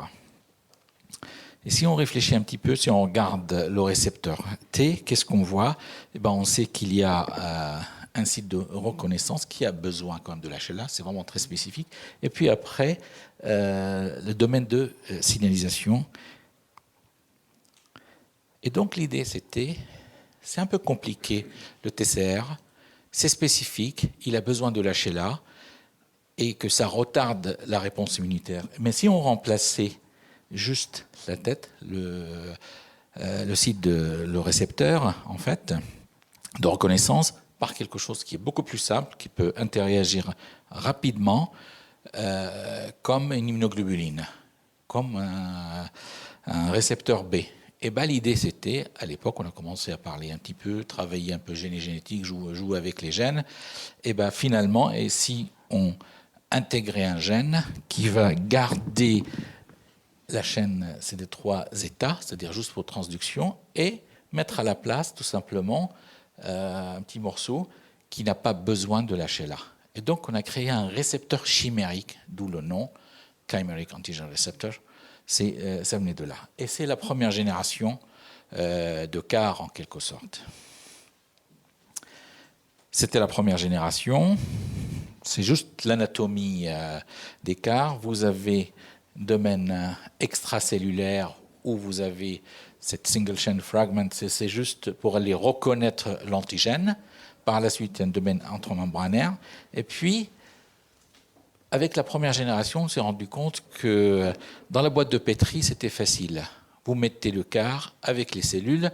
Speaker 4: Et si on réfléchit un petit peu, si on regarde le récepteur T, qu'est-ce qu'on voit ? On sait qu'il y a un site de reconnaissance qui a besoin quand même de l'HLA, c'est vraiment très spécifique. Et puis après, le domaine de signalisation. Et donc l'idée, c'est un peu compliqué, le TCR, c'est spécifique, il a besoin de l'HLA et que ça retarde la réponse immunitaire. Mais si on remplaçait juste la tête, le site le récepteur, en fait, de reconnaissance, par quelque chose qui est beaucoup plus simple, qui peut interagir rapidement, comme une immunoglobuline, comme un récepteur B. Et l'idée, c'était, à l'époque, on a commencé à parler un petit peu, travailler un peu génétique, jouer avec les gènes. Et finalement, et si on intégrait un gène qui va garder la chaîne CD3 zeta, c'est-à-dire juste pour transduction, et mettre à la place, tout simplement, un petit morceau qui n'a pas besoin de l'HLA. Et donc, on a créé un récepteur chimérique, d'où le nom, Chimeric Antigen Receptor. Ça venait de là. Et c'est la première génération de CAR, en quelque sorte. C'était la première génération. C'est juste l'anatomie des CAR. Vous avez un domaine extracellulaire où vous avez cette single chain fragment. C'est juste pour aller reconnaître l'antigène. Par la suite, un domaine intramembranaire. Et puis, avec la première génération, on s'est rendu compte que dans la boîte de Petri, c'était facile. Vous mettez le CAR avec les cellules,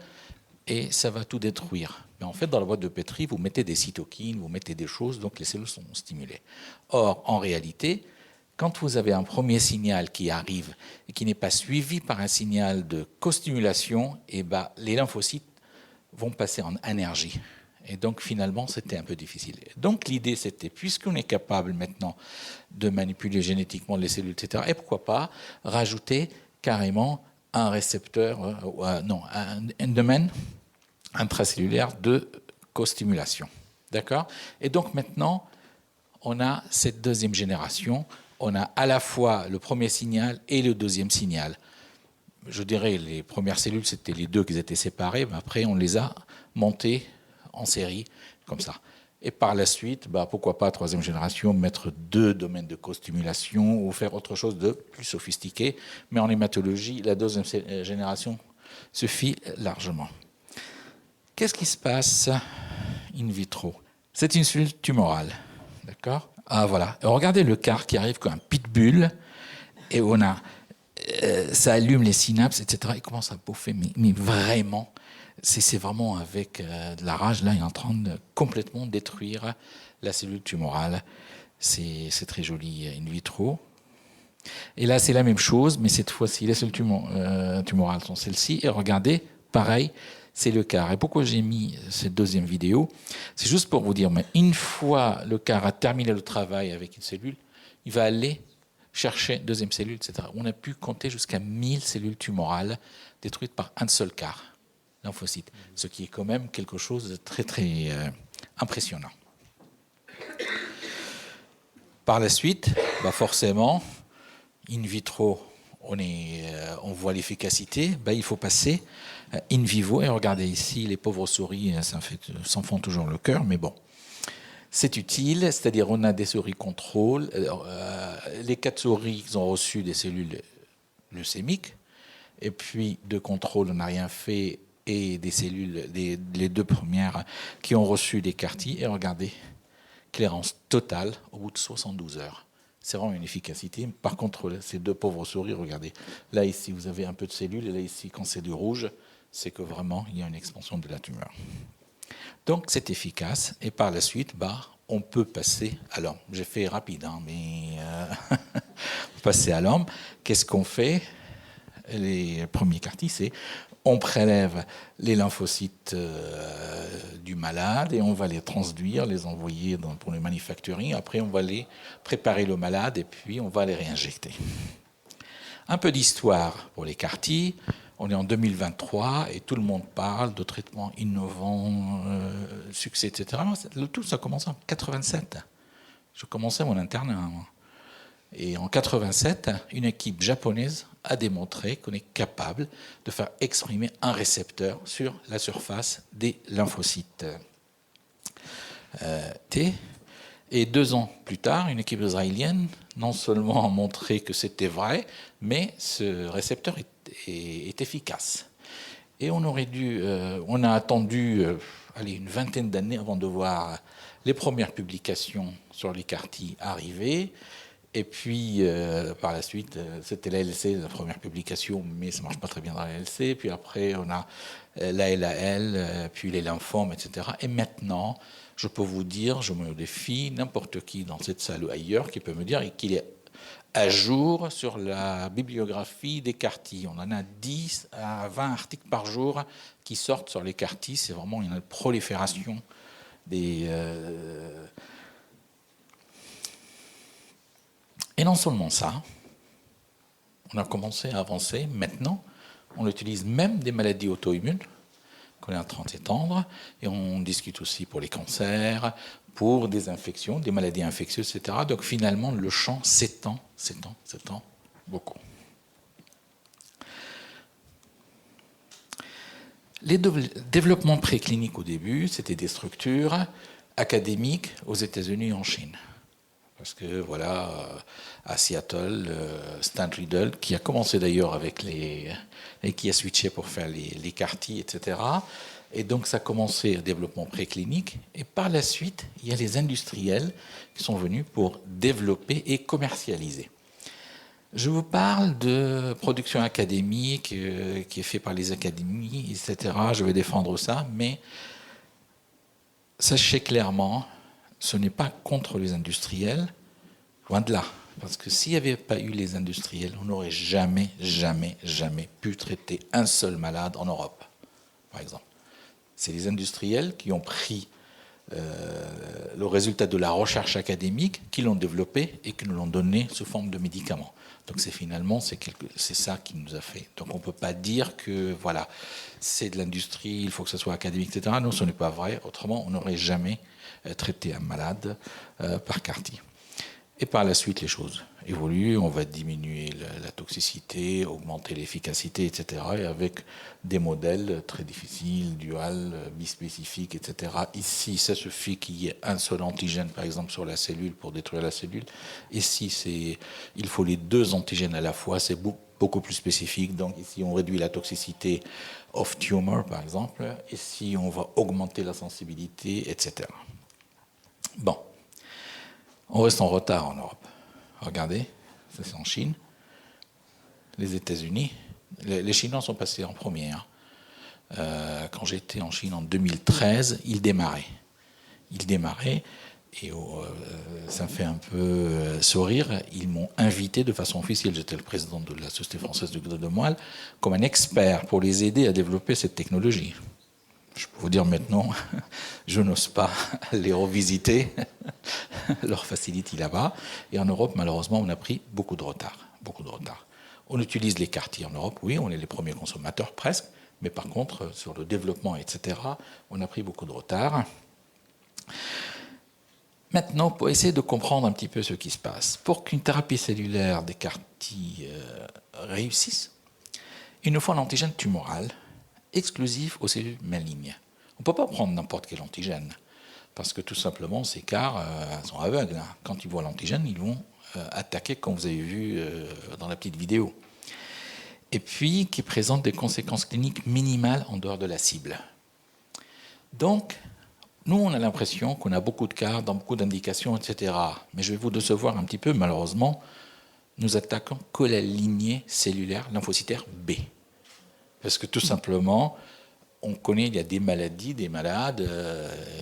Speaker 4: et ça va tout détruire. Mais en fait, dans la boîte de pétri, vous mettez des cytokines, vous mettez des choses, donc les cellules sont stimulées. Or, en réalité, quand vous avez un premier signal qui arrive et qui n'est pas suivi par un signal de co-stimulation, eh ben, les lymphocytes vont passer en énergie. Et donc, finalement, c'était un peu difficile. Donc, l'idée, c'était, puisqu'on est capable maintenant de manipuler génétiquement les cellules, etc., et pourquoi pas rajouter carrément un récepteur, un domaine intracellulaire de co-stimulation. D'accord ? Et donc, maintenant, on a cette deuxième génération. On a à la fois le premier signal et le deuxième signal. Je dirais, les premières cellules, c'était les deux qui étaient séparées, mais après, on les a montées en série, comme ça. Et par la suite, pourquoi pas, troisième génération, mettre 2 domaines de co-stimulation ou faire autre chose de plus sophistiqué. Mais en hématologie, la deuxième génération suffit largement. Qu'est-ce qui se passe in vitro ? C'est une cellule tumorale. D'accord ? Ah voilà. Regardez le CAR qui arrive comme un pitbull et on a, ça allume les synapses, etc. Il commence à bouffer, mais vraiment, c'est vraiment avec de la rage. Là, il est en train de complètement détruire la cellule tumorale. C'est très joli in vitro. Et là, c'est la même chose, mais cette fois-ci, les cellules tumorales sont celles-ci. Et regardez, pareil, c'est le CAR. Et pourquoi j'ai mis cette deuxième vidéo ? C'est juste pour vous dire, mais une fois le CAR a terminé le travail avec une cellule, il va aller chercher une deuxième cellule, etc. On a pu compter jusqu'à 1000 cellules tumorales détruites par un seul CAR, lymphocyte, ce qui est quand même quelque chose de très, très impressionnant. Par la suite, forcément, in vitro, on voit l'efficacité, il faut passer in vivo. Et regardez ici, les pauvres souris, s'en font toujours le cœur, mais bon. C'est utile, c'est-à-dire on a des souris contrôle. Les 4 souris qui ont reçu des cellules leucémiques, et puis de contrôle, on n'a rien fait, et des cellules, les 2 premières qui ont reçu des CAR-T. Et regardez, clairance totale au bout de 72 heures. C'est vraiment une efficacité. Par contre, ces 2 pauvres souris, regardez, là ici vous avez un peu de cellules, et là ici quand c'est du rouge, c'est que vraiment il y a une expansion de la tumeur. Donc c'est efficace, et par la suite, on peut passer à l'homme. J'ai fait rapide, mais passer à l'homme. Qu'est-ce qu'on fait ? Les premiers CAR-T, c'est on prélève les lymphocytes du malade et on va les transduire, les envoyer pour le manufacturing. Après, on va les préparer le malade et puis on va les réinjecter. Un peu d'histoire pour les CAR-T. On est en 2023 et tout le monde parle de traitements innovants, succès, etc. Le tout, ça a commencé en 87. Je commençais mon internat. Et en 87, une équipe japonaise a démontré qu'on est capable de faire exprimer un récepteur sur la surface des lymphocytes T. Et 2 ans plus tard, une équipe israélienne non seulement a montré que c'était vrai, mais ce récepteur est efficace. Et on a attendu une vingtaine d'années avant de voir les premières publications sur les CAR-T arriver. Et puis, par la suite, c'était l'ALC, la première publication, mais ça ne marche pas très bien dans l'ALC. Puis après, on a l'ALL, puis les lymphomes, etc. Et maintenant, je peux vous dire, je me défie, n'importe qui dans cette salle ou ailleurs qui peut me dire qu'il est à jour sur la bibliographie des CAR-T. On en a 10 à 20 articles par jour qui sortent sur les CAR-T. C'est vraiment une prolifération des... Et non seulement ça, on a commencé à avancer. Maintenant, on utilise même des maladies auto-immunes qu'on est en train d'étendre. Et on discute aussi pour les cancers, pour des infections, des maladies infectieuses, etc. Donc finalement, le champ s'étend beaucoup. Les développements précliniques au début, c'était des structures académiques aux États-Unis et en Chine. Parce que voilà, à Seattle, Stan Riddle, qui a commencé d'ailleurs avec et qui a switché pour faire les CAR-T, etc. Et donc ça a commencé le développement préclinique. Et par la suite, il y a les industriels qui sont venus pour développer et commercialiser. Je vous parle de production académique qui est faite par les académies, etc. Je vais défendre ça, mais sachez clairement, ce n'est pas contre les industriels, loin de là. Parce que s'il n'y avait pas eu les industriels, on n'aurait jamais pu traiter un seul malade en Europe, par exemple. C'est les industriels qui ont pris le résultat de la recherche académique, qui l'ont développé et qui nous l'ont donné sous forme de médicaments. Donc c'est ça qui nous a fait. Donc on ne peut pas dire que voilà, c'est de l'industrie, il faut que ce soit académique, etc. Non, ce n'est pas vrai. Autrement, on n'aurait jamais traité un malade par CAR-T. Et par la suite, les choses évoluent. On va diminuer la toxicité, augmenter l'efficacité, etc. Et avec des modèles très difficiles, dual, bispécifiques, etc. Ici, ça suffit qu'il y ait un seul antigène, par exemple, sur la cellule pour détruire la cellule. Ici, il faut les deux antigènes à la fois. C'est beaucoup plus spécifique. Donc ici, on réduit la toxicité off-tumor, par exemple. Ici, on va augmenter la sensibilité, etc. Bon. On reste en retard en Europe. Regardez, ça c'est en Chine. Les États-Unis, les Chinois sont passés en premier. Quand j'étais en Chine en 2013, ils démarraient. Et ça me fait un peu sourire. Ils m'ont invité de façon officielle, j'étais le président de la Société française de greffe de moelle, comme un expert pour les aider à développer cette technologie. Je peux vous dire maintenant, je n'ose pas les revisiter, leur facility là-bas. Et en Europe, malheureusement, on a pris beaucoup de retard. On utilise les CAR-T en Europe, oui, on est les premiers consommateurs presque, mais par contre, sur le développement, etc., on a pris beaucoup de retard. Maintenant, pour essayer de comprendre un petit peu ce qui se passe, pour qu'une thérapie cellulaire des CAR-T réussisse, il nous faut un antigène tumoral exclusif aux cellules malignes. On ne peut pas prendre n'importe quel antigène, parce que tout simplement, ces CAR sont aveugles. Quand ils voient l'antigène, ils vont attaquer, comme vous avez vu dans la petite vidéo. Et puis, qui présente des conséquences cliniques minimales en dehors de la cible. Donc, nous, on a l'impression qu'on a beaucoup de CAR dans beaucoup d'indications, etc. Mais je vais vous décevoir un petit peu, malheureusement, nous attaquons que la lignée cellulaire lymphocytaire B. Parce que tout simplement, on connaît, il y a des maladies, des malades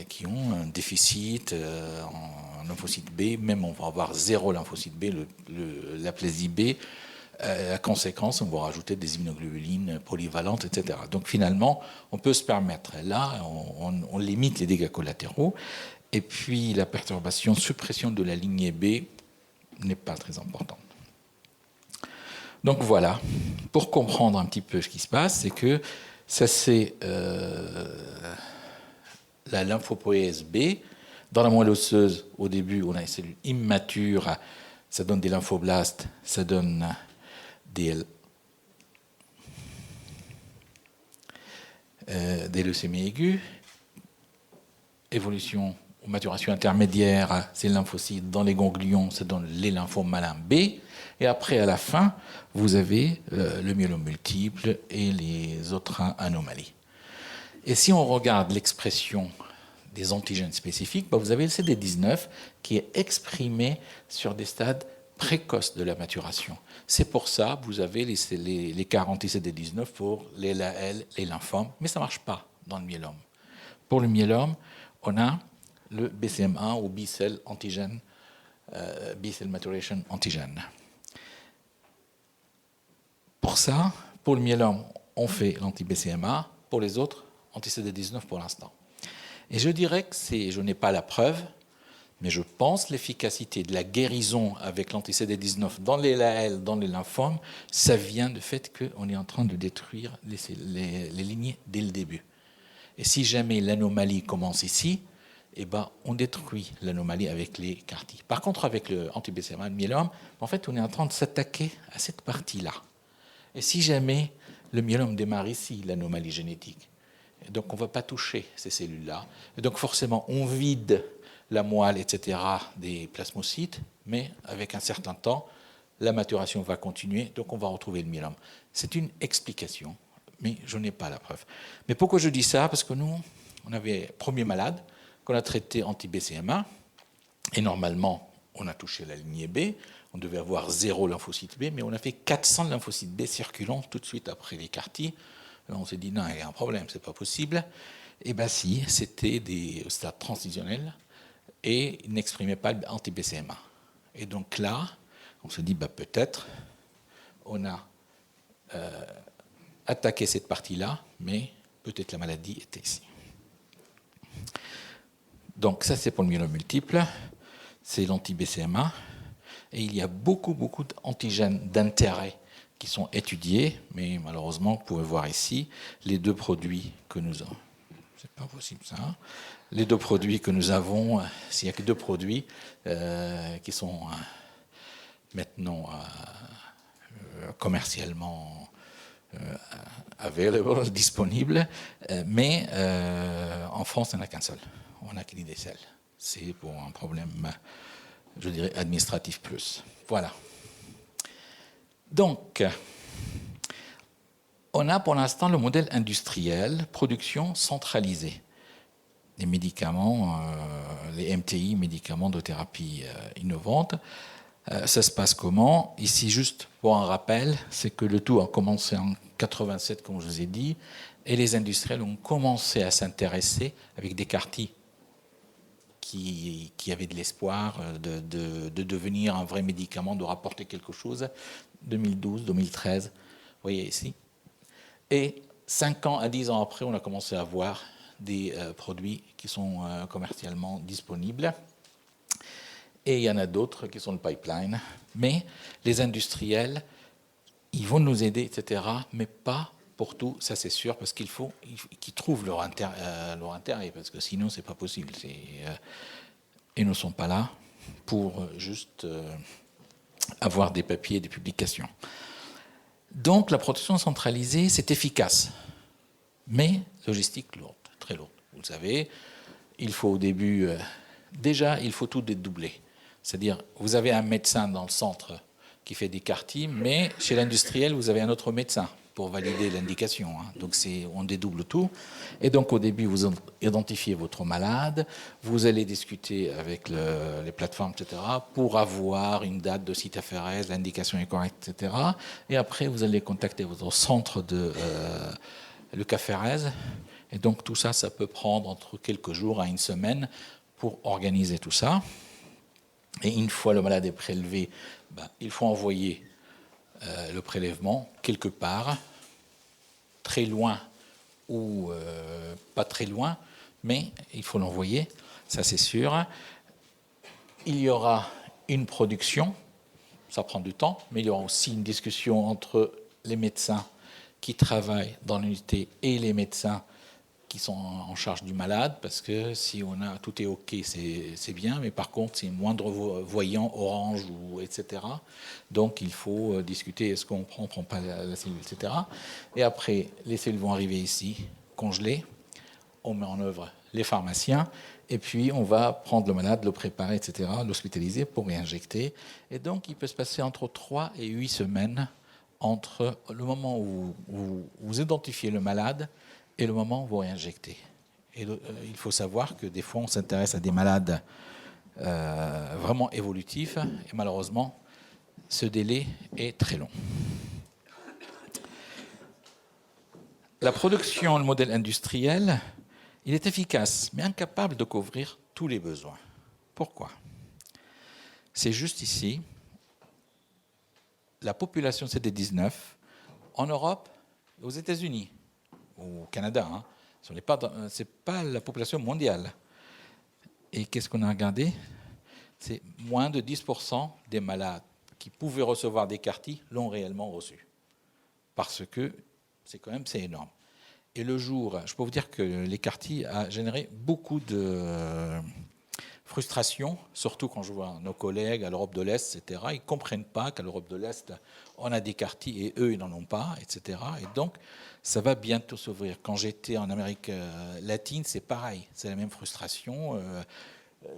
Speaker 4: qui ont un déficit en lymphocyte B, même on va avoir 0 lymphocyte B, l'aplasie B. La conséquence, on va rajouter des immunoglobulines polyvalentes, etc. Donc finalement, on peut se permettre. Là, on limite les dégâts collatéraux. Et puis la perturbation, suppression de la lignée B n'est pas très importante. Donc voilà, pour comprendre un petit peu ce qui se passe, c'est que ça c'est la lymphopoïèse B. Dans la moelle osseuse, au début, on a les cellules immatures, ça donne des lymphoblastes, ça donne des leucémies aiguës. Évolution ou maturation intermédiaire, ces lymphocytes dans les ganglions, ça donne les lymphomes malins B. Et après, à la fin, vous avez le myélome multiple et les autres anomalies. Et si on regarde l'expression des antigènes spécifiques, vous avez le CD19 qui est exprimé sur des stades précoces de la maturation. C'est pour ça que vous avez les 40 CD19 pour les LAL, les lymphomes, mais ça ne marche pas dans le myélome. Pour le myélome, on a le BCM1 ou B-cell antigène, B-cell maturation antigène. Pour ça, pour le myélome, on fait l'anti-BCMA, pour les autres, anti-CD19 pour l'instant. Et je dirais que je n'ai pas la preuve, mais je pense l'efficacité de la guérison avec l'anti-CD19 dans les LAL, dans les lymphomes, ça vient du fait qu'on est en train de détruire les lignées dès le début. Et si jamais l'anomalie commence ici, on détruit l'anomalie avec les CAR-T. Par contre, avec le anti-BCMA, le myélome, en fait, on est en train de s'attaquer à cette partie-là. Et si jamais le myélome démarre ici, l'anomalie génétique, donc on ne va pas toucher ces cellules-là. Et donc forcément, on vide la moelle, etc., des plasmocytes, mais avec un certain temps, la maturation va continuer, donc on va retrouver le myélome. C'est une explication, mais je n'ai pas la preuve. Mais pourquoi je dis ça? Parce que nous, on avait premier malade qu'on a traité anti-BCMA, et normalement, on a touché la lignée B, On devait avoir 0 lymphocyte B, mais on a fait 400 lymphocytes B circulant tout de suite après les CAR-T. On s'est dit, non, il y a un problème, c'est pas possible. Et bien si, c'était des stades transitionnels et ils n'exprimaient pas l'anti-BCMA. Et donc là, on se dit, peut-être, on a attaqué cette partie-là, mais peut-être la maladie était ici. Donc ça, c'est pour le myélome multiple, c'est l'anti-BCMA. Et il y a beaucoup d'antigènes d'intérêt qui sont étudiés, mais malheureusement, vous pouvez voir ici les 2 produits que nous avons. C'est pas possible ça. Les 2 produits que nous avons, s'il n'y a que 2 produits qui sont maintenant commercialement available, disponibles, mais en France, il n'y en a qu'un seul. On n'a que l'IDCL. C'est pour un problème, je dirais, administratif plus. Voilà. Donc, on a pour l'instant le modèle industriel, production centralisée. Les médicaments, les MTI, médicaments de thérapie innovante. Ça se passe comment? Ici, juste pour un rappel, c'est que le tout a commencé en 87, comme je vous ai dit, et les industriels ont commencé à s'intéresser avec des CAR-T qui avaient de l'espoir de devenir un vrai médicament, de rapporter quelque chose. 2012, 2013, vous voyez ici. Et 5 ans à 10 ans après, on a commencé à voir des produits qui sont commercialement disponibles. Et il y en a d'autres qui sont le pipeline. Mais les industriels, ils vont nous aider, etc., mais pas pour tout, ça c'est sûr, parce qu'il faut qu'ils trouvent leur intérêt, parce que sinon, c'est pas possible. Ils ne sont pas là pour juste avoir des papiers, des publications. Donc, la production centralisée, c'est efficace, mais logistique lourde, très lourde. Vous le savez, il faut au début, déjà, il faut tout dédoubler. C'est-à-dire, vous avez un médecin dans le centre qui fait des CAR-T, mais chez l'industriel, vous avez un autre médecin pour valider l'indication. Donc, on dédouble tout. Et donc, au début, vous identifiez votre malade, vous allez discuter avec les plateformes, etc., pour avoir une date de site aphérèse, l'indication est correcte, etc. Et après, vous allez contacter votre centre de Lecaphérèse. Et donc, tout ça, ça peut prendre entre quelques jours à une semaine pour organiser tout ça. Et une fois le malade est prélevé, il faut envoyer le prélèvement quelque part, très loin ou pas très loin, mais il faut l'envoyer, ça c'est sûr. Il y aura une production, ça prend du temps, mais il y aura aussi une discussion entre les médecins qui travaillent dans l'unité et les médecins qui sont en charge du malade, parce que si on a tout est OK, c'est bien, mais par contre, c'est moindre voyant, orange, ou etc. Donc, il faut discuter, est-ce qu'on prend, on ne prend pas la cellule, etc. Et après, les cellules vont arriver ici, congelées, on met en œuvre les pharmaciens, et puis on va prendre le malade, le préparer, etc., l'hospitaliser pour réinjecter. Et donc, il peut se passer entre 3 et 8 semaines entre le moment où vous identifiez le malade et le moment où vous réinjectez. Et il faut savoir que des fois, on s'intéresse à des malades vraiment évolutifs, et malheureusement, ce délai est très long. La production, le modèle industriel, il est efficace, mais incapable de couvrir tous les besoins. Pourquoi? C'est juste ici, la population CD19, en Europe, aux États-Unis, au Canada, ce n'est pas la population mondiale. Et qu'est-ce qu'on a regardé? C'est moins de 10% des malades qui pouvaient recevoir des CAR-T l'ont réellement reçu. Parce que c'est énorme. Et le jour, je peux vous dire que les CAR-T a généré beaucoup de frustration, surtout quand je vois nos collègues à l'Europe de l'Est, etc. Ils ne comprennent pas qu'à l'Europe de l'Est, on a des CAR-T et eux, ils n'en ont pas, etc. Et donc, ça va bientôt s'ouvrir. Quand j'étais en Amérique latine, c'est pareil. C'est la même frustration.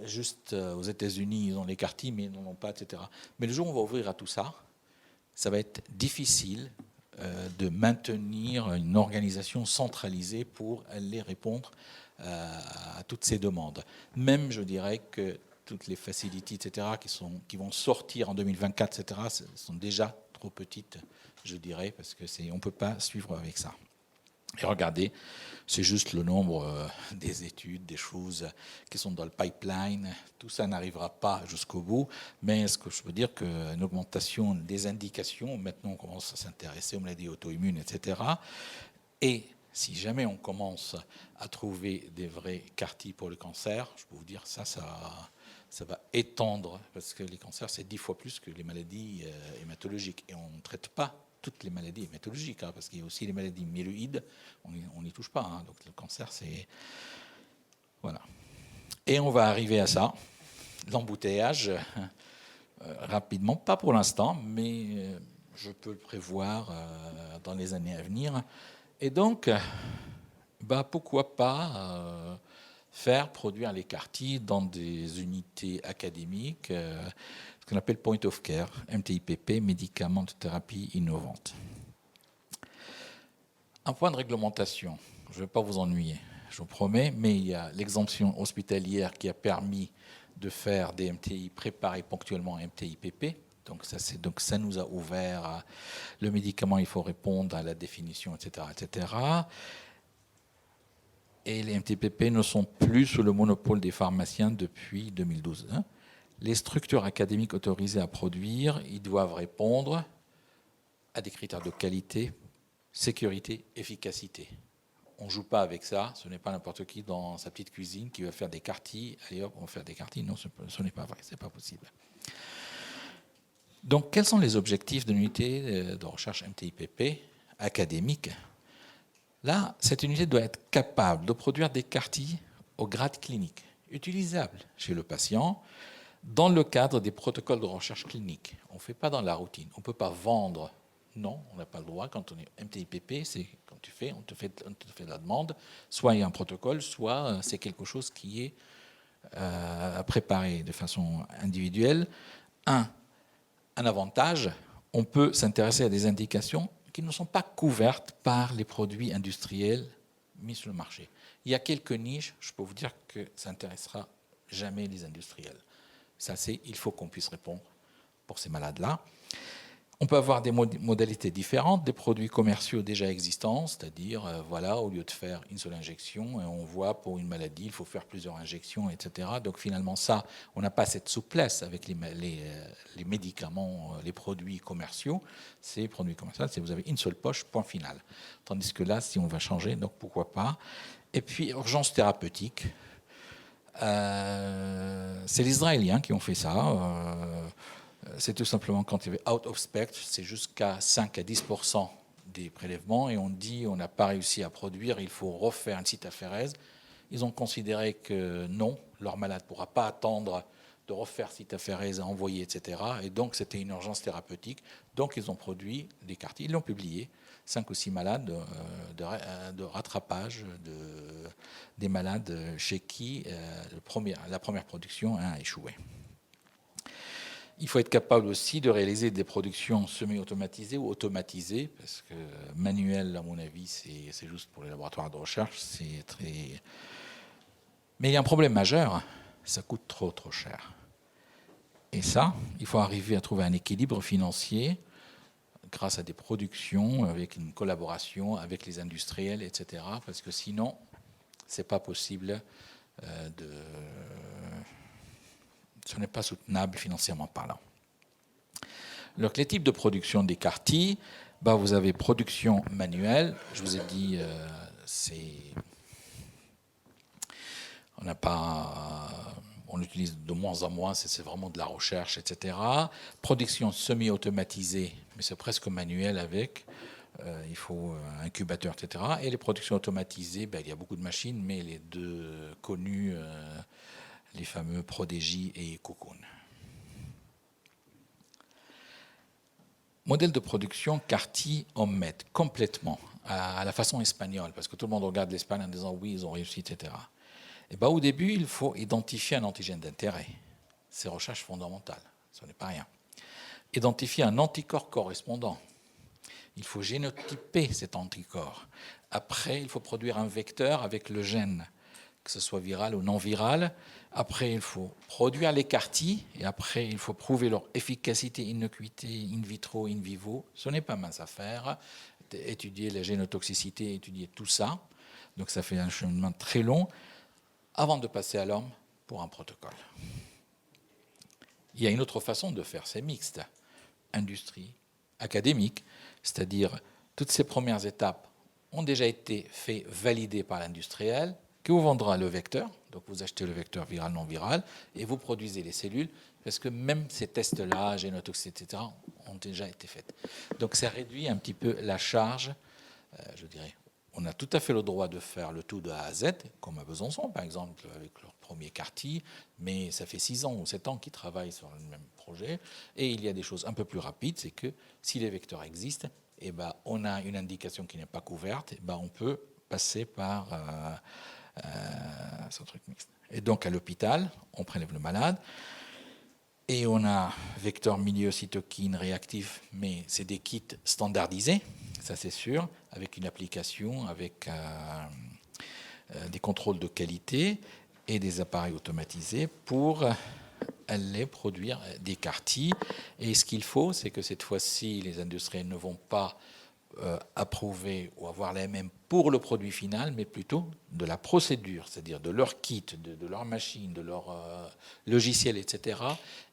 Speaker 4: Juste aux États-Unis, ils ont les CAR-T, mais ils n'en ont pas, etc. Mais le jour où on va ouvrir à tout ça, ça va être difficile de maintenir une organisation centralisée pour aller répondre à toutes ces demandes. Même, je dirais que toutes les facilities, etc., qui vont sortir en 2024, etc., sont déjà trop petites, je dirais, parce qu'on ne peut pas suivre avec ça. Et regardez, c'est juste le nombre des études, des choses qui sont dans le pipeline. Tout ça n'arrivera pas jusqu'au bout, mais ce que je veux dire qu'une augmentation des indications, maintenant on commence à s'intéresser aux maladies auto-immunes, etc. Et si jamais on commence à trouver des vrais CAR-T pour le cancer, je peux vous dire ça va étendre, parce que les cancers, c'est 10 fois plus que les maladies hématologiques. Et on ne traite pas toutes les maladies hématologiques, parce qu'il y a aussi les maladies myéloïdes, on n'y touche pas. Donc le cancer, c'est... Voilà. Et on va arriver à ça, l'embouteillage, rapidement, pas pour l'instant, mais je peux le prévoir dans les années à venir. Et donc, pourquoi pas faire produire les CAR-T dans des unités académiques, ce qu'on appelle Point of Care, MTIPP, médicaments de thérapie innovante. Un point de réglementation, je ne vais pas vous ennuyer, je vous promets, mais il y a l'exemption hospitalière qui a permis de faire des MTI préparés ponctuellement à MTIPP. Donc ça nous a ouvert le médicament, il faut répondre à la définition, etc., etc. Et les MTPP ne sont plus sous le monopole des pharmaciens depuis 2012. Les structures académiques autorisées à produire, ils doivent répondre à des critères de qualité, sécurité, efficacité. On ne joue pas avec ça, ce n'est pas n'importe qui dans sa petite cuisine qui va faire des CAR-T. Allez hop, on va faire des CAR-T. Non, ce n'est pas vrai, ce n'est pas possible. Donc, quels sont les objectifs de l'unité de recherche MTIPP académique ? Là, cette unité doit être capable de produire des CAR-T au grade clinique, utilisables chez le patient, dans le cadre des protocoles de recherche clinique. On ne fait pas dans la routine. On ne peut pas vendre. Non, on n'a pas le droit. Quand on est MTIPP, c'est quand on te fait la demande. Soit il y a un protocole, soit c'est quelque chose qui est préparé de façon individuelle. Un avantage, on peut s'intéresser à des indications qui ne sont pas couvertes par les produits industriels mis sur le marché. Il y a quelques niches, je peux vous dire que ça n'intéressera jamais les industriels. Ça, il faut qu'on puisse répondre pour ces malades-là. On peut avoir des modalités différentes, des produits commerciaux déjà existants, c'est-à-dire, au lieu de faire une seule injection, on voit pour une maladie, il faut faire plusieurs injections, etc. Donc finalement, ça, on n'a pas cette souplesse avec les médicaments, les produits commerciaux. Ces produits commerciaux, c'est vous avez une seule poche, point final. Tandis que là, si on va changer, donc pourquoi pas. Et puis, urgence thérapeutique. C'est les Israéliens qui ont fait ça. C'est tout simplement quand il y avait out of spec, c'est jusqu'à 5 à 10% des prélèvements et on dit on n'a pas réussi à produire, il faut refaire une cytaphérèse. Ils ont considéré que non, leur malade ne pourra pas attendre de refaire cytaphérèse à envoyer, etc. Et donc c'était une urgence thérapeutique. Donc ils ont produit des CAR-T, ils l'ont publié, 5 ou 6 malades de rattrapage des malades chez qui la première production a échoué. Il faut être capable aussi de réaliser des productions semi-automatisées ou automatisées, parce que manuel, à mon avis, c'est juste pour les laboratoires de recherche. C'est très... Mais il y a un problème majeur, ça coûte trop cher. Et ça, il faut arriver à trouver un équilibre financier grâce à des productions, avec une collaboration avec les industriels, etc. Parce que sinon, ce n'est pas possible ce n'est pas soutenable financièrement parlant. Donc, les types de production des CAR-T, vous avez production manuelle. Je vous ai dit, on utilise de moins en moins, c'est vraiment de la recherche, etc. Production semi-automatisée, mais c'est presque manuel avec. Il faut un incubateur, etc. Et les productions automatisées, il y a beaucoup de machines, mais les deux connues, les fameux Prodigy et Cocoon. Modèle de production CAR-T homemade, complètement, à la façon espagnole, parce que tout le monde regarde l'Espagne en disant oui, ils ont réussi, etc. Et au début, il faut identifier un antigène d'intérêt. C'est recherche fondamentale, ce n'est pas rien. Identifier un anticorps correspondant. Il faut génotyper cet anticorps. Après, il faut produire un vecteur avec le gène que ce soit viral ou non viral. Après, il faut produire les quartiers et après, il faut prouver leur efficacité, innocuité, in vitro, in vivo. Ce n'est pas mince à faire. Étudier la génotoxicité, étudier tout ça. Donc, ça fait un cheminement très long avant de passer à l'homme pour un protocole. Il y a une autre façon de faire, c'est mixte. Industrie, académique, c'est-à-dire toutes ces premières étapes ont déjà été faites, validées par l'industriel, qui vous vendra le vecteur. Donc vous achetez le vecteur viral, non viral, et vous produisez les cellules, parce que même ces tests-là, génotoxicité, etc., ont déjà été faits. Donc ça réduit un petit peu la charge, je dirais. On a tout à fait le droit de faire le tout de A à Z, comme à Besançon, par exemple, avec leur premier quartier, mais ça fait 6 ans ou 7 ans qu'ils travaillent sur le même projet. Et il y a des choses un peu plus rapides, c'est que si les vecteurs existent, eh ben, on a une indication qui n'est pas couverte, eh ben, on peut passer par ce truc mixte. Et donc, à l'hôpital, on prélève le malade, et on a vecteur milieu cytokine réactif, mais c'est des kits standardisés, ça c'est sûr, avec une application, avec des contrôles de qualité et des appareils automatisés pour aller produire des quartiers. Et ce qu'il faut, c'est que cette fois-ci, les industriels ne vont pas approuver ou avoir les mêmes pour le produit final, mais plutôt de la procédure, c'est-à-dire de leur kit, de leur machine, de leur logiciel, etc.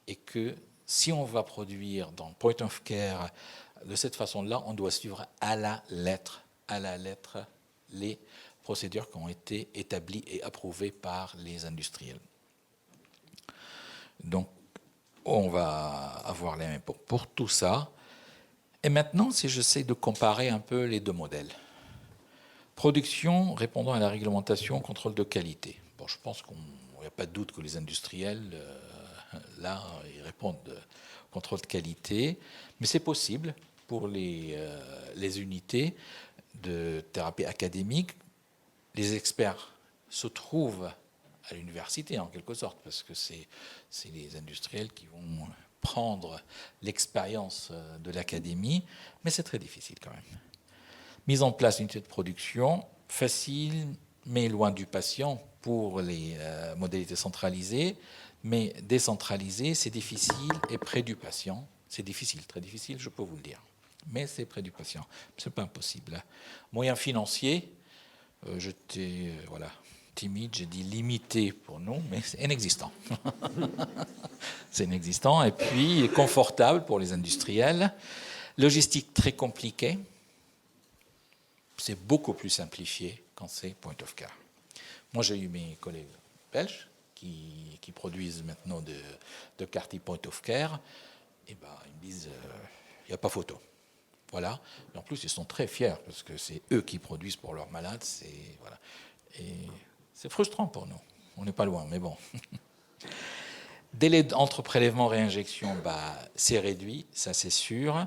Speaker 4: Et que si on va produire dans point of care de cette façon-là, on doit suivre à la lettre les procédures qui ont été établies et approuvées par les industriels. Donc, on va avoir les mêmes pour tout ça. Et maintenant, si j'essaie de comparer un peu les deux modèles. Production répondant à la réglementation, contrôle de qualité. Bon, je pense qu'il n'y a pas de doute que les industriels, là, ils répondent au contrôle de qualité. Mais c'est possible pour les unités de thérapie académique. Les experts se trouvent à l'université, en quelque sorte, parce que c'est les industriels qui vont prendre l'expérience de l'académie, mais c'est très difficile quand même. Mise en place d'unité de production, facile, mais loin du patient pour les modalités centralisées, mais décentralisées, c'est difficile, et près du patient, c'est difficile, très difficile, je peux vous le dire, mais c'est près du patient, c'est pas impossible. Moyens financiers, j'étais timide, j'ai dit limité pour nous, mais c'est inexistant. C'est inexistant, et puis confortable pour les industriels. Logistique très compliquée, c'est beaucoup plus simplifié quand c'est point of care. Moi, j'ai eu mes collègues belges qui produisent maintenant de quartiers point of care, et ben, ils me disent, il n'y a pas photo. Voilà. Et en plus, ils sont très fiers, parce que c'est eux qui produisent pour leurs malades. Voilà. Et c'est frustrant pour nous. On n'est pas loin, mais bon. Délai entre prélèvement et réinjection, c'est réduit, ça c'est sûr.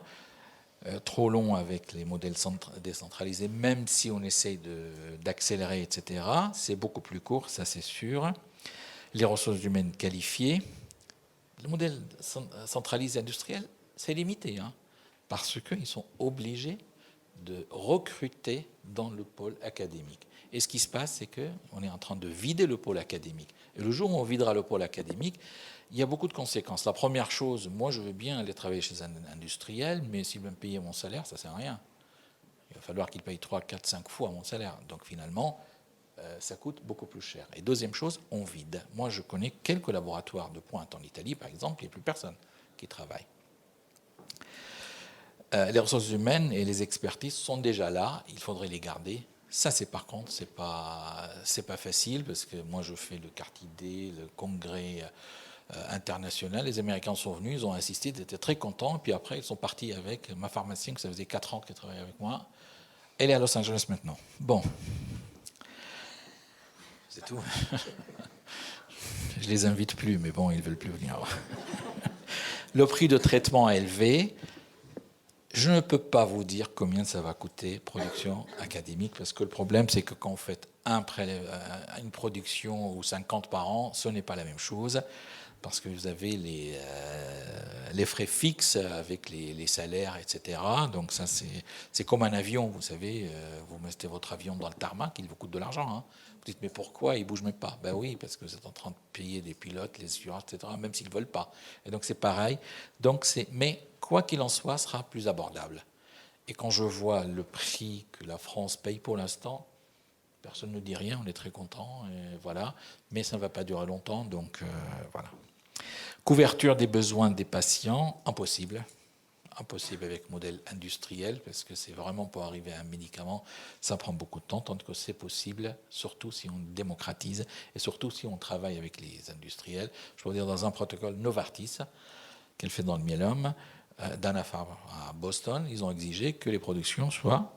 Speaker 4: Trop long avec les modèles décentralisés, même si on essaye d'accélérer, etc. C'est beaucoup plus court, ça c'est sûr. Les ressources humaines qualifiées. Le modèle centralisé industriel, c'est limité, parce qu'ils sont obligés de recruter dans le pôle académique. Et ce qui se passe, c'est qu'on est en train de vider le pôle académique. Et le jour où on videra le pôle académique, il y a beaucoup de conséquences. La première chose, moi je veux bien aller travailler chez un industriel, mais s'il veut me payer mon salaire, ça ne sert à rien. Il va falloir qu'il paye 3, 4, 5 fois mon salaire. Donc finalement, ça coûte beaucoup plus cher. Et deuxième chose, on vide. Moi je connais quelques laboratoires de pointe en Italie, par exemple, il n'y a plus personne qui travaille. Les ressources humaines et les expertises sont déjà là, il faudrait les garder. Ça, par contre, c'est pas facile, parce que moi, je fais le Cartidé, le congrès international. Les Américains sont venus, ils ont insisté, ils étaient très contents, et puis après, ils sont partis avec ma pharmacienne, que ça faisait 4 ans qu'elle travaillait avec moi. Elle est à Los Angeles maintenant. Bon. C'est tout. Je les invite plus, mais bon, ils ne veulent plus venir. Le prix de traitement est élevé. Je ne peux pas vous dire combien ça va coûter production académique, parce que le problème, c'est que quand vous faites une production ou 50 par an, ce n'est pas la même chose. parce que vous avez les frais fixes avec les salaires, etc. Donc ça, c'est comme un avion, vous savez, vous mettez votre avion dans le tarmac, il vous coûte de l'argent. Hein. Vous dites, mais pourquoi il ne bouge même pas? Ben oui, parce que vous êtes en train de payer des pilotes, les assurances, etc., même s'ils ne veulent pas. Et donc c'est pareil. Mais quoi qu'il en soit, ce sera plus abordable. Et quand je vois le prix que la France paye pour l'instant, personne ne dit rien, on est très content, et voilà. Mais ça ne va pas durer longtemps, donc voilà. Couverture des besoins des patients, impossible. Impossible avec modèle industriel, parce que c'est vraiment pour arriver à un médicament, ça prend beaucoup de temps, tandis que c'est possible, surtout si on démocratise, et surtout si on travaille avec les industriels. Je veux dire, dans un protocole Novartis, qu'elle fait dans le myélome, Dana-Farber à Boston, ils ont exigé que les productions soient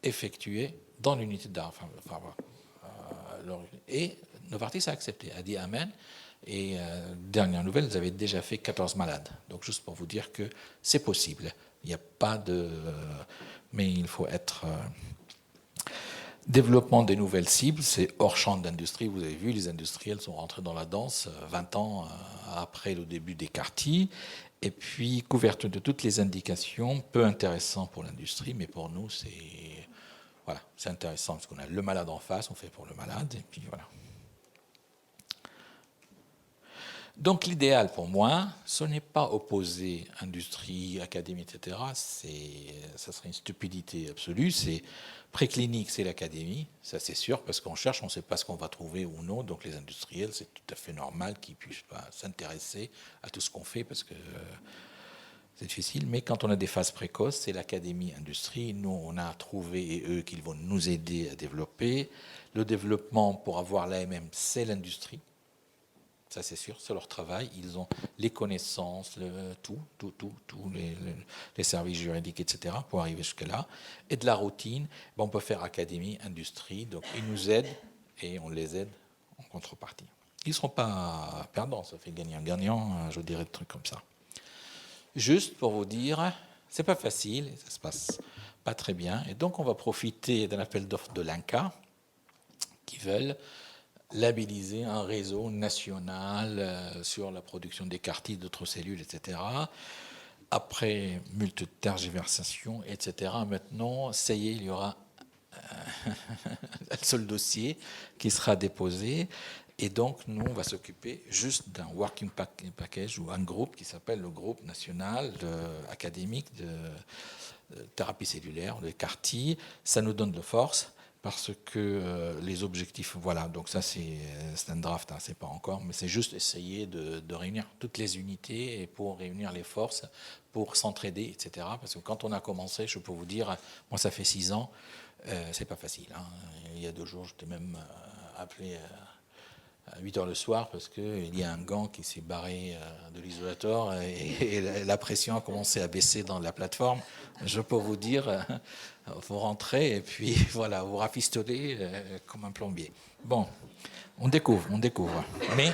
Speaker 4: effectuées dans l'unité de Dana-Farber. Et Novartis a accepté, a dit Amen. Et dernière nouvelle, vous avez déjà fait 14 malades. Donc juste pour vous dire que c'est possible. Il n'y a pas de... mais il faut être... Développement des nouvelles cibles, c'est hors champ d'industrie. Vous avez vu, les industriels sont rentrés dans la danse 20 ans après le début des CAR-T. Et puis, couverture de toutes les indications, peu intéressant pour l'industrie, mais pour nous, c'est intéressant parce qu'on a le malade en face, on fait pour le malade, et puis voilà. Donc l'idéal pour moi, ce n'est pas opposer industrie, académie, etc. Ça serait une stupidité absolue. C'est préclinique, c'est l'académie, ça c'est sûr, parce qu'on cherche, on ne sait pas ce qu'on va trouver ou non. Donc les industriels, c'est tout à fait normal qu'ils ne puissent pas s'intéresser à tout ce qu'on fait, parce que c'est difficile. Mais quand on a des phases précoces, c'est l'académie industrie. Nous, on a trouvé, et eux, qu'ils vont nous aider à développer. Le développement pour avoir l'AMM, c'est l'industrie. Ça, c'est sûr, c'est leur travail. Ils ont les connaissances, tous les services juridiques, etc., pour arriver jusque-là. Et de la routine, on peut faire académie, industrie. Donc, ils nous aident et on les aide en contrepartie. Ils ne seront pas perdants, ça fait gagnant-gagnant, je dirais des trucs comme ça. Juste pour vous dire, c'est pas facile, ça se passe pas très bien. Et donc, on va profiter d'un appel d'offres de l'INCa qui veulent labelliser un réseau national sur la production des CAR-T, d'autres cellules, etc. Après multiples tergiversations, etc. Maintenant, ça y est, il y aura un seul dossier qui sera déposé. Et donc, nous, on va s'occuper juste d'un working package ou un groupe qui s'appelle le groupe national académique de thérapie cellulaire, le CAR-T. Ça nous donne de force. Parce que les objectifs, voilà, donc ça c'est un draft, hein, c'est pas encore, mais c'est juste essayer de réunir toutes les unités et pour réunir les forces, pour s'entraider, etc. Parce que quand on a commencé, je peux vous dire, moi ça fait 6 ans, c'est pas facile. Hein. Il y a 2 jours, j'étais même appelé à 8 heures le soir parce qu'il y a un gant qui s'est barré de l'isolateur et la pression a commencé à baisser dans la plateforme. Je peux vous dire, vous rentrez et puis voilà, vous rafistolez comme un plombier. Bon, on découvre. Mais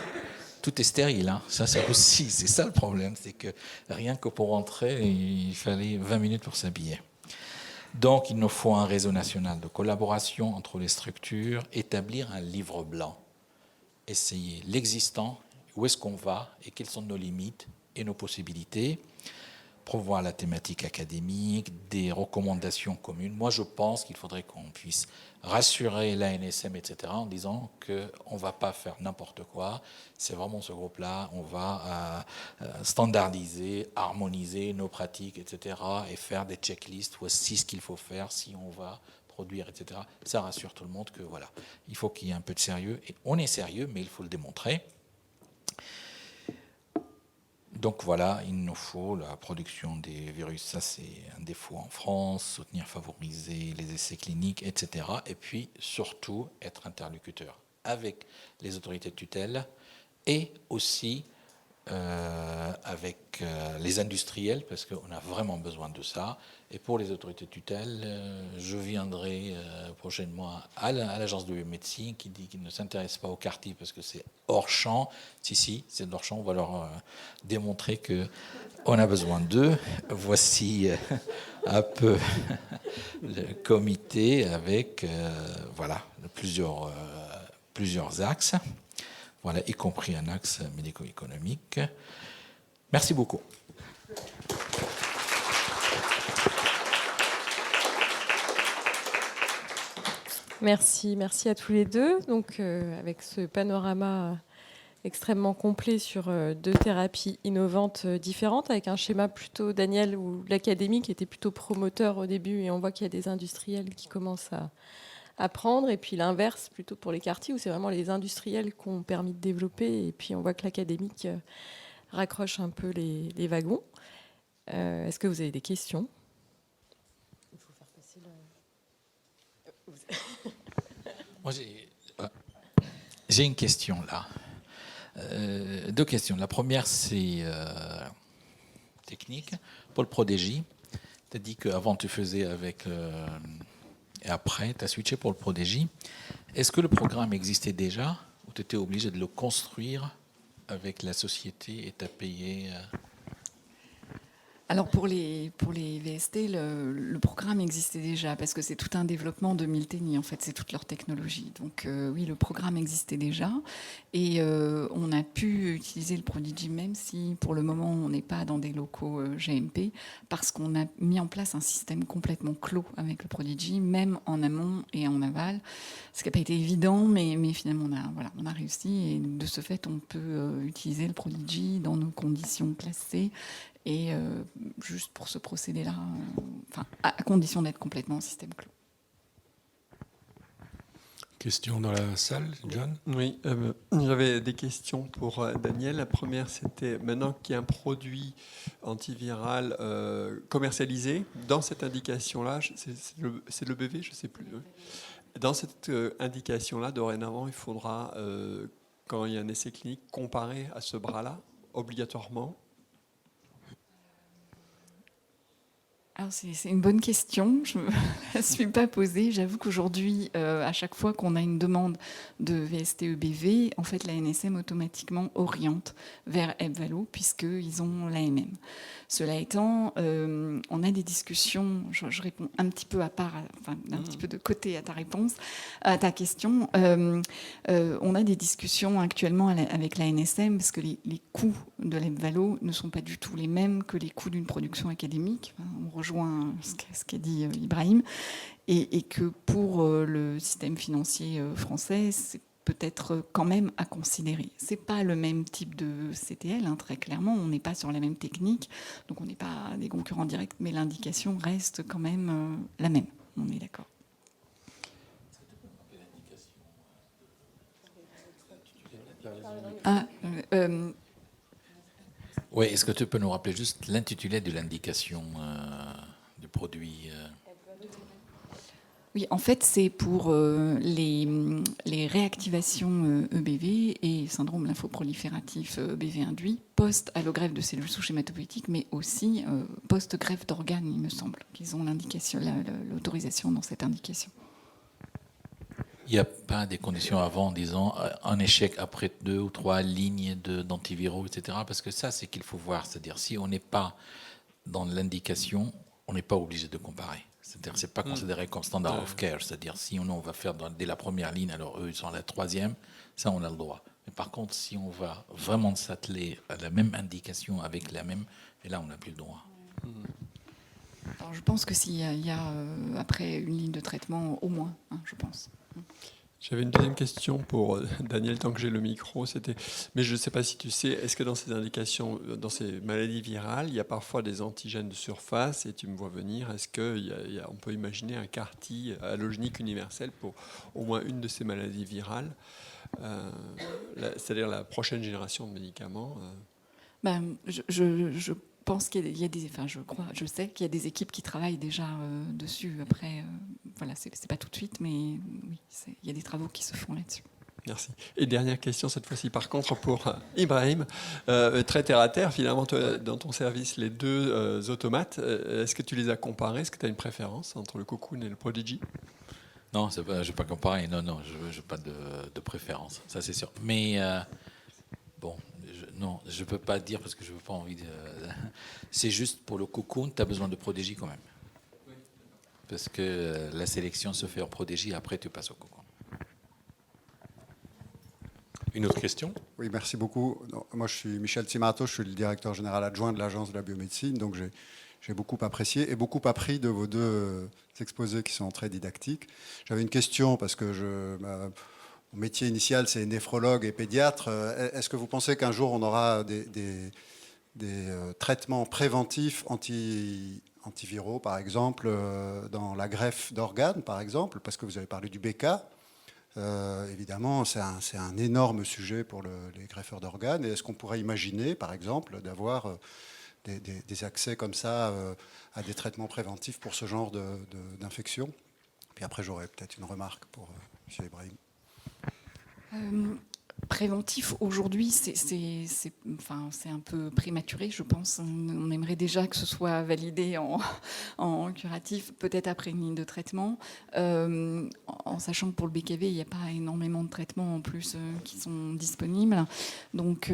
Speaker 4: tout est stérile, hein. Ça c'est aussi, c'est ça le problème, c'est que rien que pour rentrer, il fallait 20 minutes pour s'habiller. Donc il nous faut un réseau national de collaboration entre les structures, établir un livre blanc. Essayer l'existant, où est-ce qu'on va et quelles sont nos limites et nos possibilités, prévoir la thématique académique, des recommandations communes. Moi, je pense qu'il faudrait qu'on puisse rassurer l'ANSM, etc., en disant qu'on ne va pas faire n'importe quoi. C'est vraiment ce groupe-là, on va standardiser, harmoniser nos pratiques, etc., et faire des checklists, voici ce qu'il faut faire si on va produire, etc. Ça rassure tout le monde que voilà, il faut qu'il y ait un peu de sérieux. Et on est sérieux, mais il faut le démontrer. Donc voilà, il nous faut la production des virus, ça c'est un défaut en France, soutenir, favoriser les essais cliniques, etc. Et puis surtout être interlocuteur avec les autorités de tutelle et aussi avec les industriels, parce qu'on a vraiment besoin de ça. Et pour les autorités de tutelle, je viendrai prochainement à l'agence de biomédecine qui dit qu'ils ne s'intéressent pas au CAR-T parce que c'est hors champ. Si, c'est hors champ, on va leur démontrer qu'on a besoin d'eux. Voici un peu le comité avec voilà, plusieurs axes. voilà, y compris un axe médico-économique. Merci beaucoup.
Speaker 1: Merci à tous les deux. Donc, avec ce panorama extrêmement complet sur 2 thérapies innovantes différentes, avec un schéma plutôt, Daniel, où l'académique était plutôt promoteur au début, et on voit qu'il y a des industriels qui commencent à prendre, et puis l'inverse, plutôt pour les quartiers, où c'est vraiment les industriels qui ont permis de développer, et puis on voit que l'académique raccroche un peu les wagons. Est-ce que vous avez des questions ? Il faut faire passer
Speaker 4: Moi, j'ai une question là. 2 questions. La première, c'est technique. Pour le Prodégie, tu as dit qu'avant tu faisais avec... et après, tu as switché pour le Prodégie. Est-ce que le programme existait déjà ou tu étais obligé de le construire avec la société et tu as payé
Speaker 2: Alors pour les VST, le programme existait déjà parce que c'est tout un développement de Miltenyi, en fait, c'est toute leur technologie. Donc oui, le programme existait déjà et on a pu utiliser le Prodigy même si pour le moment on n'est pas dans des locaux GMP parce qu'on a mis en place un système complètement clos avec le Prodigy, même en amont et en aval, ce qui n'a pas été évident, mais finalement on a réussi et de ce fait on peut utiliser le Prodigy dans nos conditions classées. Et juste pour ce procédé-là, à condition d'être complètement en système clos.
Speaker 3: Question dans la salle, John ?
Speaker 5: Oui, j'avais des questions pour Daniel. La première, c'était maintenant qu'il y a un produit antiviral commercialisé, dans cette indication-là, c'est le BV, je ne sais plus. Dans cette indication-là, dorénavant, il faudra, quand il y a un essai clinique, comparer à ce bras-là, obligatoirement.
Speaker 2: Alors c'est une bonne question, je ne me la suis pas posée. J'avoue qu'aujourd'hui, à chaque fois qu'on a une demande de VST-EBV, en fait, la NSM automatiquement oriente vers EBVALO puisqu'ils ont l'AMM. Cela étant, on a des discussions, je réponds un petit peu à part, un petit peu de côté à ta réponse, à ta question. On a des discussions actuellement avec la NSM parce que les coûts de l'EBVALO ne sont pas du tout les mêmes que les coûts d'une production académique. On rejoint ce qu'a dit Ibrahim, et que pour le système financier français, c'est peut-être quand même à considérer. C'est pas le même type de CTL, très clairement, on n'est pas sur la même technique, donc on n'est pas des concurrents directs, mais l'indication reste quand même la même, on est d'accord.
Speaker 4: Oui, est-ce que tu peux nous rappeler juste l'intitulé de l'indication du produit
Speaker 2: Oui, en fait, c'est pour les réactivations EBV et syndrome lymphoprolifératif EBV induit, post-allogreffe de cellules souches hématopoïétiques, mais aussi post-greffe d'organes, il me semble, qu'ils ont l'autorisation dans cette indication.
Speaker 4: Il n'y a pas des conditions avant, disons, un échec après 2 ou 3 lignes d'antiviraux, etc. Parce que ça, c'est qu'il faut voir. C'est-à-dire, si on n'est pas dans l'indication, on n'est pas obligé de comparer. C'est-à-dire, c'est pas considéré comme standard of care. C'est-à-dire, si on va faire dès la première ligne, alors eux, ils sont à la 3e, ça, on a le droit. Mais par contre, si on va vraiment s'atteler à la même indication avec la même, et là, on n'a plus le droit.
Speaker 2: Alors, je pense que s'il y a après une ligne de traitement, au moins, je pense.
Speaker 5: J'avais une deuxième question pour Daniel, tant que j'ai le micro. Mais je ne sais pas si tu sais, est-ce que dans ces indications, dans ces maladies virales, il y a parfois des antigènes de surface, et tu me vois venir, est-ce qu'on peut imaginer un CAR-T allogénique universel pour au moins une de ces maladies virales, c'est-à-dire la prochaine génération de médicaments
Speaker 2: Je pense qu'il y a des, je sais qu'il y a des équipes qui travaillent déjà dessus. Après, c'est pas tout de suite, mais oui, il y a des travaux qui se font là-dessus.
Speaker 5: Merci. Et dernière question, cette fois-ci, par contre, pour Ibrahim. Très terre à terre, finalement, toi, dans ton service, les 2 automates, est-ce que tu les as comparés? Est-ce que tu as une préférence entre le Cocoon et le Prodigy?
Speaker 4: Non, je ne vais pas comparer. Non, je n'ai pas de préférence. Ça, c'est sûr. Mais bon, je ne peux pas dire parce que je n'ai pas envie de... C'est juste pour le Cocoon, tu as besoin de Prodigy quand même. Parce que la sélection se fait en Prodigy, après tu passes au Cocoon.
Speaker 3: Une autre question?
Speaker 6: Oui, merci beaucoup. Non, moi, je suis Michel Tsimato, je suis le directeur général adjoint de l'Agence de la biomédecine, donc j'ai beaucoup apprécié et beaucoup appris de vos deux exposés qui sont très didactiques. J'avais une question parce que mon métier initial, c'est néphrologue et pédiatre. Est-ce que vous pensez qu'un jour, on aura des traitements préventifs antiviraux, par exemple, dans la greffe d'organes, par exemple, parce que vous avez parlé du BK. Évidemment, c'est un énorme sujet pour les greffeurs d'organes. Et est-ce qu'on pourrait imaginer, par exemple, d'avoir des accès comme ça à des traitements préventifs pour ce genre d'infection? Puis après, j'aurais peut-être une remarque pour M. Ibrahim.
Speaker 2: Préventif, aujourd'hui, c'est un peu prématuré, je pense. On aimerait déjà que ce soit validé en curatif, peut-être après une ligne de traitement, en sachant que pour le BKV, il n'y a pas énormément de traitements en plus qui sont disponibles. Donc,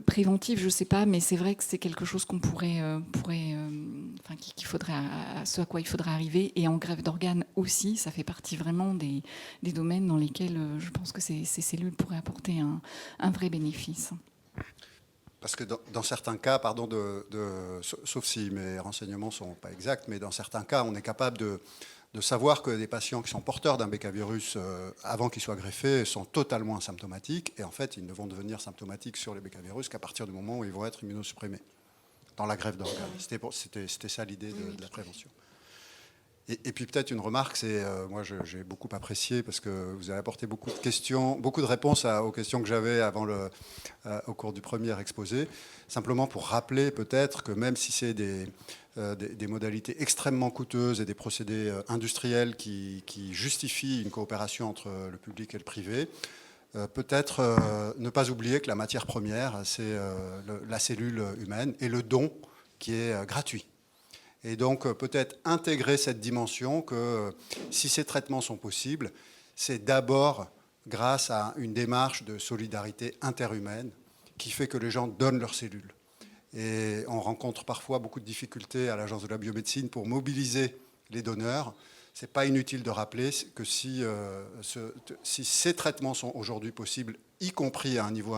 Speaker 2: préventif, je ne sais pas, mais c'est vrai que c'est quelque chose qu'on qu'il faudrait, à ce à quoi il faudrait arriver. Et en greffe d'organes aussi, ça fait partie vraiment des domaines dans lesquels je pense que ces cellules pourraient apporter un vrai bénéfice.
Speaker 6: Parce que dans certains cas, pardon, sauf si mes renseignements ne sont pas exacts, mais dans certains cas, on est capable de savoir que des patients qui sont porteurs d'un BK-virus, avant qu'ils soient greffés, sont totalement asymptomatiques. Et en fait, ils ne vont devenir symptomatiques sur les BK-virus qu'à partir du moment où ils vont être immunosupprimés dans la greffe d'organes. C'était ça l'idée de la prévention. Et puis peut-être une remarque, c'est moi j'ai beaucoup apprécié parce que vous avez apporté beaucoup de questions, beaucoup de réponses aux questions que j'avais au cours du premier exposé. Simplement pour rappeler peut-être que même si c'est des modalités extrêmement coûteuses et des procédés industriels qui justifient une coopération entre le public et le privé, peut-être ne pas oublier que la matière première, c'est la cellule humaine et le don qui est gratuit. Et donc peut-être intégrer cette dimension que si ces traitements sont possibles, c'est d'abord grâce à une démarche de solidarité interhumaine qui fait que les gens donnent leurs cellules. Et on rencontre parfois beaucoup de difficultés à l'Agence de la biomédecine pour mobiliser les donneurs. Ce n'est pas inutile de rappeler que si ces traitements sont aujourd'hui possibles, y compris à un niveau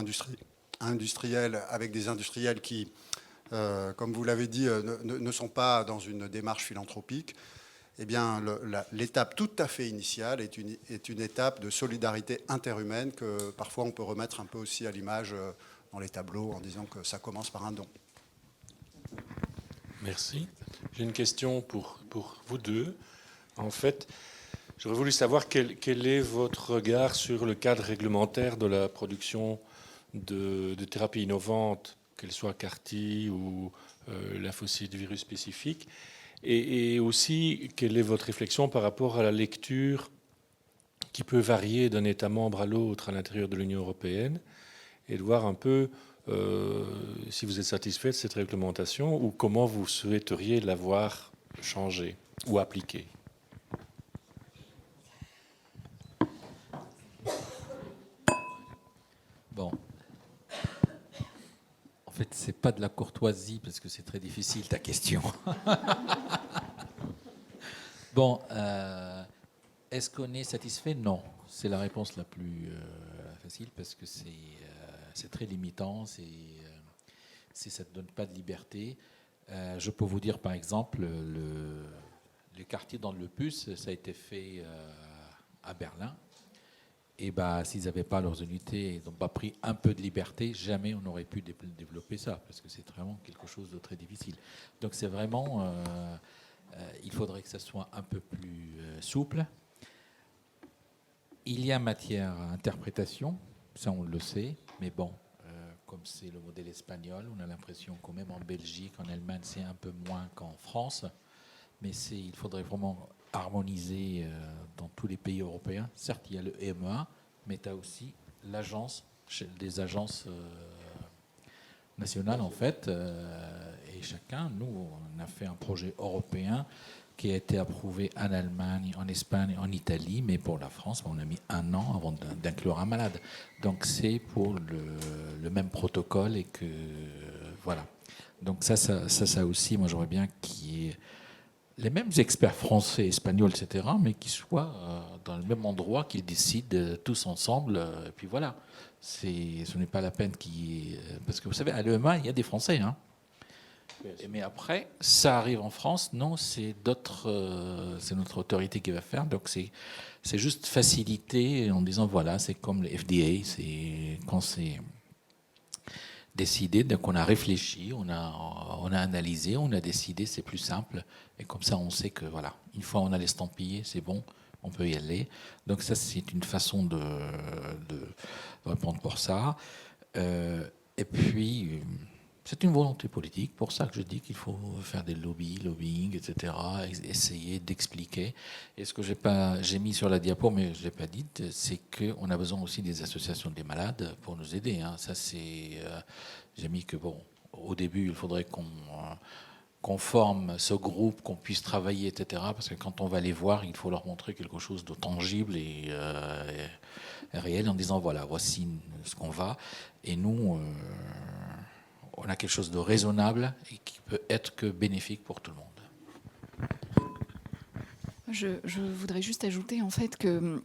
Speaker 6: industriel, avec des industriels qui, comme vous l'avez dit, ne sont pas dans une démarche philanthropique, eh bien, l'étape tout à fait initiale est une étape de solidarité interhumaine que parfois on peut remettre un peu aussi à l'image dans les tableaux en disant que ça commence par un don.
Speaker 3: Merci. J'ai une question pour vous deux. En fait, j'aurais voulu savoir quel est votre regard sur le cadre réglementaire de la production de thérapies innovantes, qu'elles soient CAR-T ou lymphocytes virus spécifiques, et aussi quelle est votre réflexion par rapport à la lecture qui peut varier d'un État membre à l'autre à l'intérieur de l'Union européenne, et de voir un peu si vous êtes satisfait de cette réglementation ou comment vous souhaiteriez la voir changée ou appliquée.
Speaker 4: Bon. En fait, c'est pas de la courtoisie parce que c'est très difficile ta question. Bon, est-ce qu'on est satisfait? Non. C'est la réponse la plus facile parce que c'est très limitant, ça ne donne pas de liberté. Je peux vous dire, par exemple, les quartiers dans le lupus, ça a été fait à Berlin. Et s'ils n'avaient pas leurs unités, ils n'ont pas pris un peu de liberté, jamais on n'aurait pu développer ça, parce que c'est vraiment quelque chose de très difficile. Donc c'est vraiment, il faudrait que ça soit un peu plus souple. Il y a matière à interprétation, ça on le sait, mais bon, comme c'est le modèle espagnol, on a l'impression quand même en Belgique, en Allemagne, c'est un peu moins qu'en France, mais il faudrait vraiment harmoniser dans tous les pays européens. Certes, il y a le EMEA, mais tu as aussi des agences nationales, en fait, et chacun, nous, on a fait un projet européen qui a été approuvé en Allemagne, en Espagne, en Italie, mais pour la France, on a mis 1 an avant d'inclure un malade. Donc c'est pour le même protocole et que voilà. Donc ça aussi, moi j'aurais bien qu'il y ait les mêmes experts français, espagnols, etc., mais qui soient dans le même endroit, qu'ils décident tous ensemble. Et puis voilà, ce n'est pas la peine parce que vous savez, à l'EMA, il y a des Français. Hein. Mais après, ça arrive en France, non, c'est notre autorité qui va faire. Donc c'est juste faciliter en disant, voilà, c'est comme le FDA, c'est quand c'est décidé, donc on a réfléchi, on a analysé, on a décidé, c'est plus simple. Et comme ça, on sait que voilà, une fois on a l'estampillé, c'est bon, on peut y aller. Donc ça, c'est une façon de répondre pour ça. Et puis, c'est une volonté politique, pour ça que je dis qu'il faut faire des lobbying, etc., essayer d'expliquer. Et ce que j'ai mis sur la diapo, mais je ne l'ai pas dit, c'est qu'on a besoin aussi des associations des malades pour nous aider. Hein. Ça, j'ai mis que, bon, au début, il faudrait qu'on forme ce groupe, qu'on puisse travailler, etc., parce que quand on va les voir, il faut leur montrer quelque chose de tangible et réel, en disant, voilà, voici ce qu'on va. Et nous... on a quelque chose de raisonnable et qui peut être que bénéfique pour tout le monde.
Speaker 2: Je voudrais juste ajouter en fait que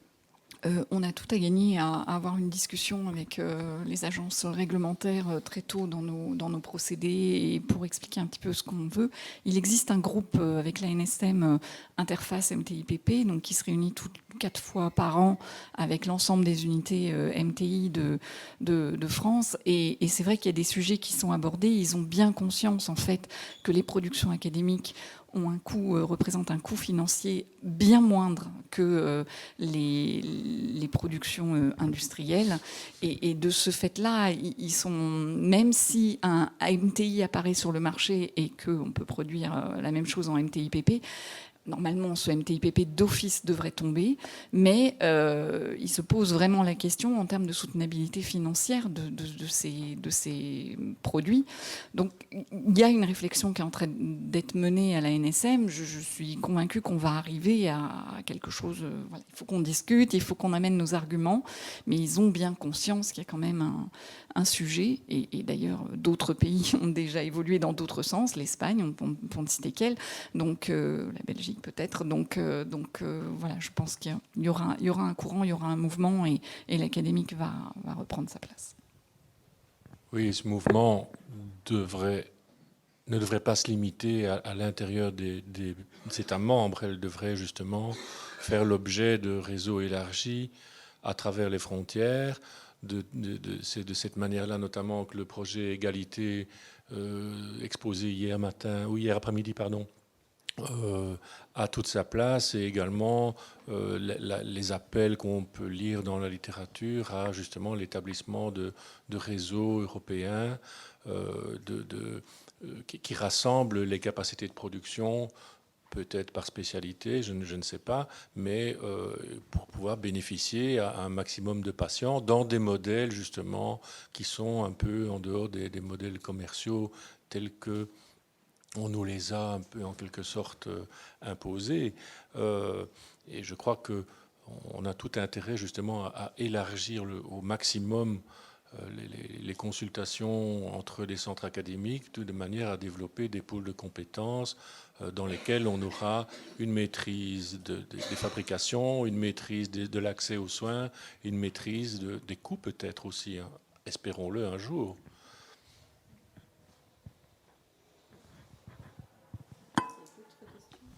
Speaker 2: on a tout à gagner à avoir une discussion avec les agences réglementaires très tôt dans nos procédés et pour expliquer un petit peu ce qu'on veut. Il existe un groupe avec la NSM Interface MTIPP, donc qui se réunit 4 fois par an avec l'ensemble des unités MTI de France. Et c'est vrai qu'il y a des sujets qui sont abordés. Ils ont bien conscience en fait que les productions académiques représentent un coût financier bien moindre que les productions industrielles. Et de ce fait-là, ils sont, même si un MTI apparaît sur le marché et qu'on peut produire la même chose en MTIPP, normalement, ce MTIPP d'office devrait tomber, mais il se pose vraiment la question en termes de soutenabilité financière de ces produits. Donc, il y a une réflexion qui est en train d'être menée à la NSM. Je suis convaincue qu'on va arriver à quelque chose. Voilà. Il faut qu'on discute, il faut qu'on amène nos arguments, mais ils ont bien conscience qu'il y a quand même un sujet. Et d'ailleurs, d'autres pays ont déjà évolué dans d'autres sens. L'Espagne, on ne citer qu'elle. Donc, la Belgique peut-être. Donc voilà, je pense qu'il y aura un courant, il y aura un mouvement et l'académique va reprendre sa place.
Speaker 3: Oui, ce mouvement ne devrait pas se limiter à l'intérieur des États membres. Elle devrait justement faire l'objet de réseaux élargis à travers les frontières. C'est de cette manière-là notamment que le projet Égalité exposé hier après-midi, a toute sa place, et également les appels qu'on peut lire dans la littérature à justement l'établissement de réseaux européens qui rassemblent les capacités de production, peut-être par spécialité, je ne sais pas, mais pour pouvoir bénéficier à un maximum de patients dans des modèles justement qui sont un peu en dehors des modèles commerciaux tels que on nous les a un peu en quelque sorte imposés. Et je crois qu'on a tout intérêt justement à élargir au maximum les consultations entre les centres académiques, de manière à développer des pôles de compétences dans lesquels on aura une maîtrise des fabrications, une maîtrise de l'accès aux soins, une maîtrise des coûts peut-être aussi, hein. Espérons-le un jour.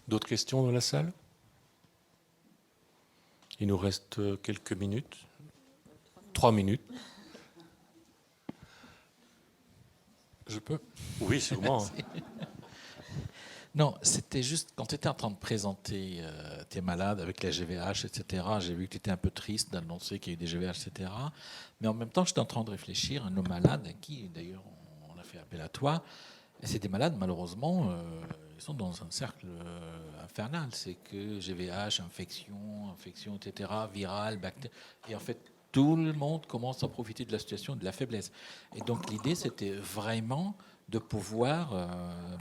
Speaker 3: D'autres questions dans la salle? Il nous reste quelques minutes. 3 minutes. Je peux? Oui, sûrement.
Speaker 4: Non, c'était juste quand tu étais en train de présenter tes malades avec la GVH, etc. J'ai vu que tu étais un peu triste d'annoncer qu'il y a eu des GVH, etc. Mais en même temps, j'étais en train de réfléchir à nos malades, à qui d'ailleurs on a fait appel à toi. Et c'est des malades, malheureusement, ils sont dans un cercle infernal. C'est que GVH, infection, etc., virale, bactéries. Et en fait, tout le monde commence à profiter de la situation de la faiblesse. Et donc l'idée, c'était vraiment de pouvoir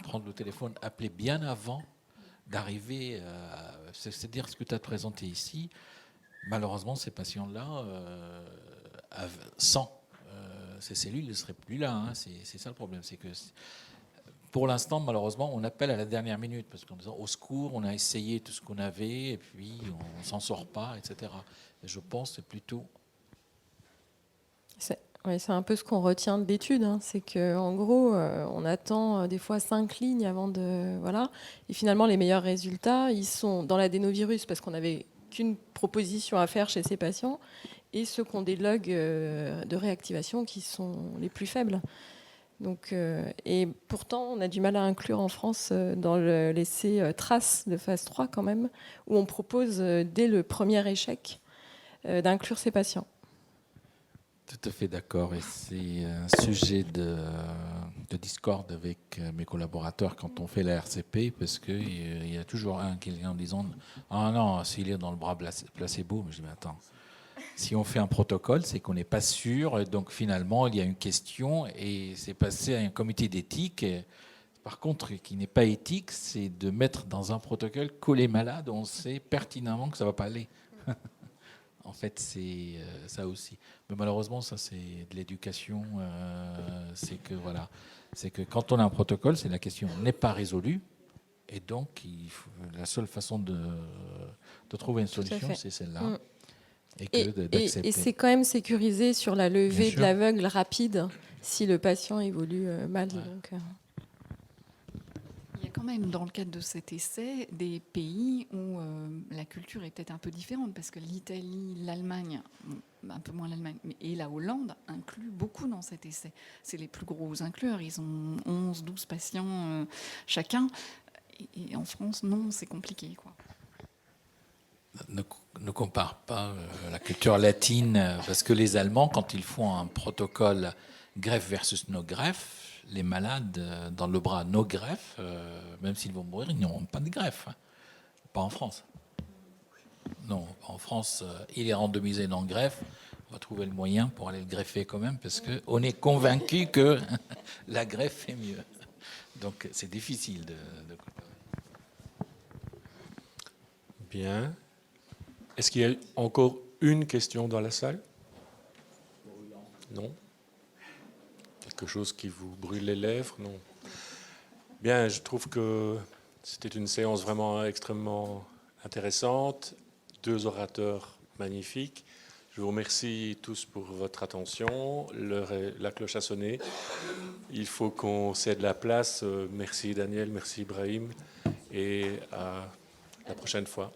Speaker 4: prendre le téléphone, appeler bien avant d'arriver, c'est-à-dire ce que tu as présenté ici. Malheureusement, ces patients-là, sans ces cellules, ils ne seraient plus là. Hein. C'est ça le problème, c'est que pour l'instant, malheureusement, on appelle à la dernière minute parce qu'en disant au secours, on a essayé tout ce qu'on avait et puis on s'en sort pas, etc. Et je pense que c'est plutôt...
Speaker 1: Oui, c'est un peu ce qu'on retient de l'étude, hein. C'est qu'en gros, on attend des fois 5 lignes avant de... Voilà. Et finalement, les meilleurs résultats, ils sont dans l'adénovirus parce qu'on n'avait qu'une proposition à faire chez ces patients et ceux qui ont des logs de réactivation qui sont les plus faibles. Donc, et pourtant, on a du mal à inclure en France dans l'essai TRACE de phase 3 quand même, où on propose dès le premier échec d'inclure ces patients.
Speaker 4: Tout à fait d'accord. Et c'est un sujet de discorde avec mes collaborateurs quand on fait la RCP, parce qu'il y a toujours un qui est en disant « Ah non, s'il est dans le bras placebo », mais je dis « Mais attends, si on fait un protocole, c'est qu'on n'est pas sûr. Et donc finalement, il y a une question et c'est passé à un comité d'éthique. Par contre, qui n'est pas éthique, c'est de mettre dans un protocole que les malades, on sait pertinemment que ça ne va pas aller. » En fait, c'est ça aussi. Mais malheureusement, ça, c'est de l'éducation. C'est que quand on a un protocole, c'est la question n'est pas résolue. Et donc, la seule façon de trouver une solution, c'est celle-là.
Speaker 1: Et c'est quand même sécurisé sur la levée de l'aveugle rapide si le patient évolue mal. Ouais. Donc,
Speaker 2: Il y a quand même, dans le cadre de cet essai, des pays où la culture est peut-être un peu différente, parce que l'Italie, l'Allemagne, un peu moins l'Allemagne, et la Hollande incluent beaucoup dans cet essai. C'est les plus gros inclure. Ils ont 11, 12 patients chacun. Et en France, non, c'est compliqué, quoi.
Speaker 4: Ne compare pas la culture latine, parce que les Allemands, quand ils font un protocole greffe versus no greffe, les malades dans le bras no greffe, même s'ils vont mourir, ils n'auront pas de greffe. Pas en France. Non, en France, il est randomisé non greffe. On va trouver le moyen pour aller le greffer quand même, parce qu'on est convaincu que la greffe est mieux. Donc c'est difficile de comparer.
Speaker 3: Bien. Est-ce qu'il y a encore une question dans la salle? Non? Quelque chose qui vous brûle les lèvres? Non. Bien, je trouve que c'était une séance vraiment extrêmement intéressante. 2 orateurs magnifiques. Je vous remercie tous pour votre attention. La cloche a sonné. Il faut qu'on cède la place. Merci Daniel, merci Ibrahim. Et à la prochaine fois.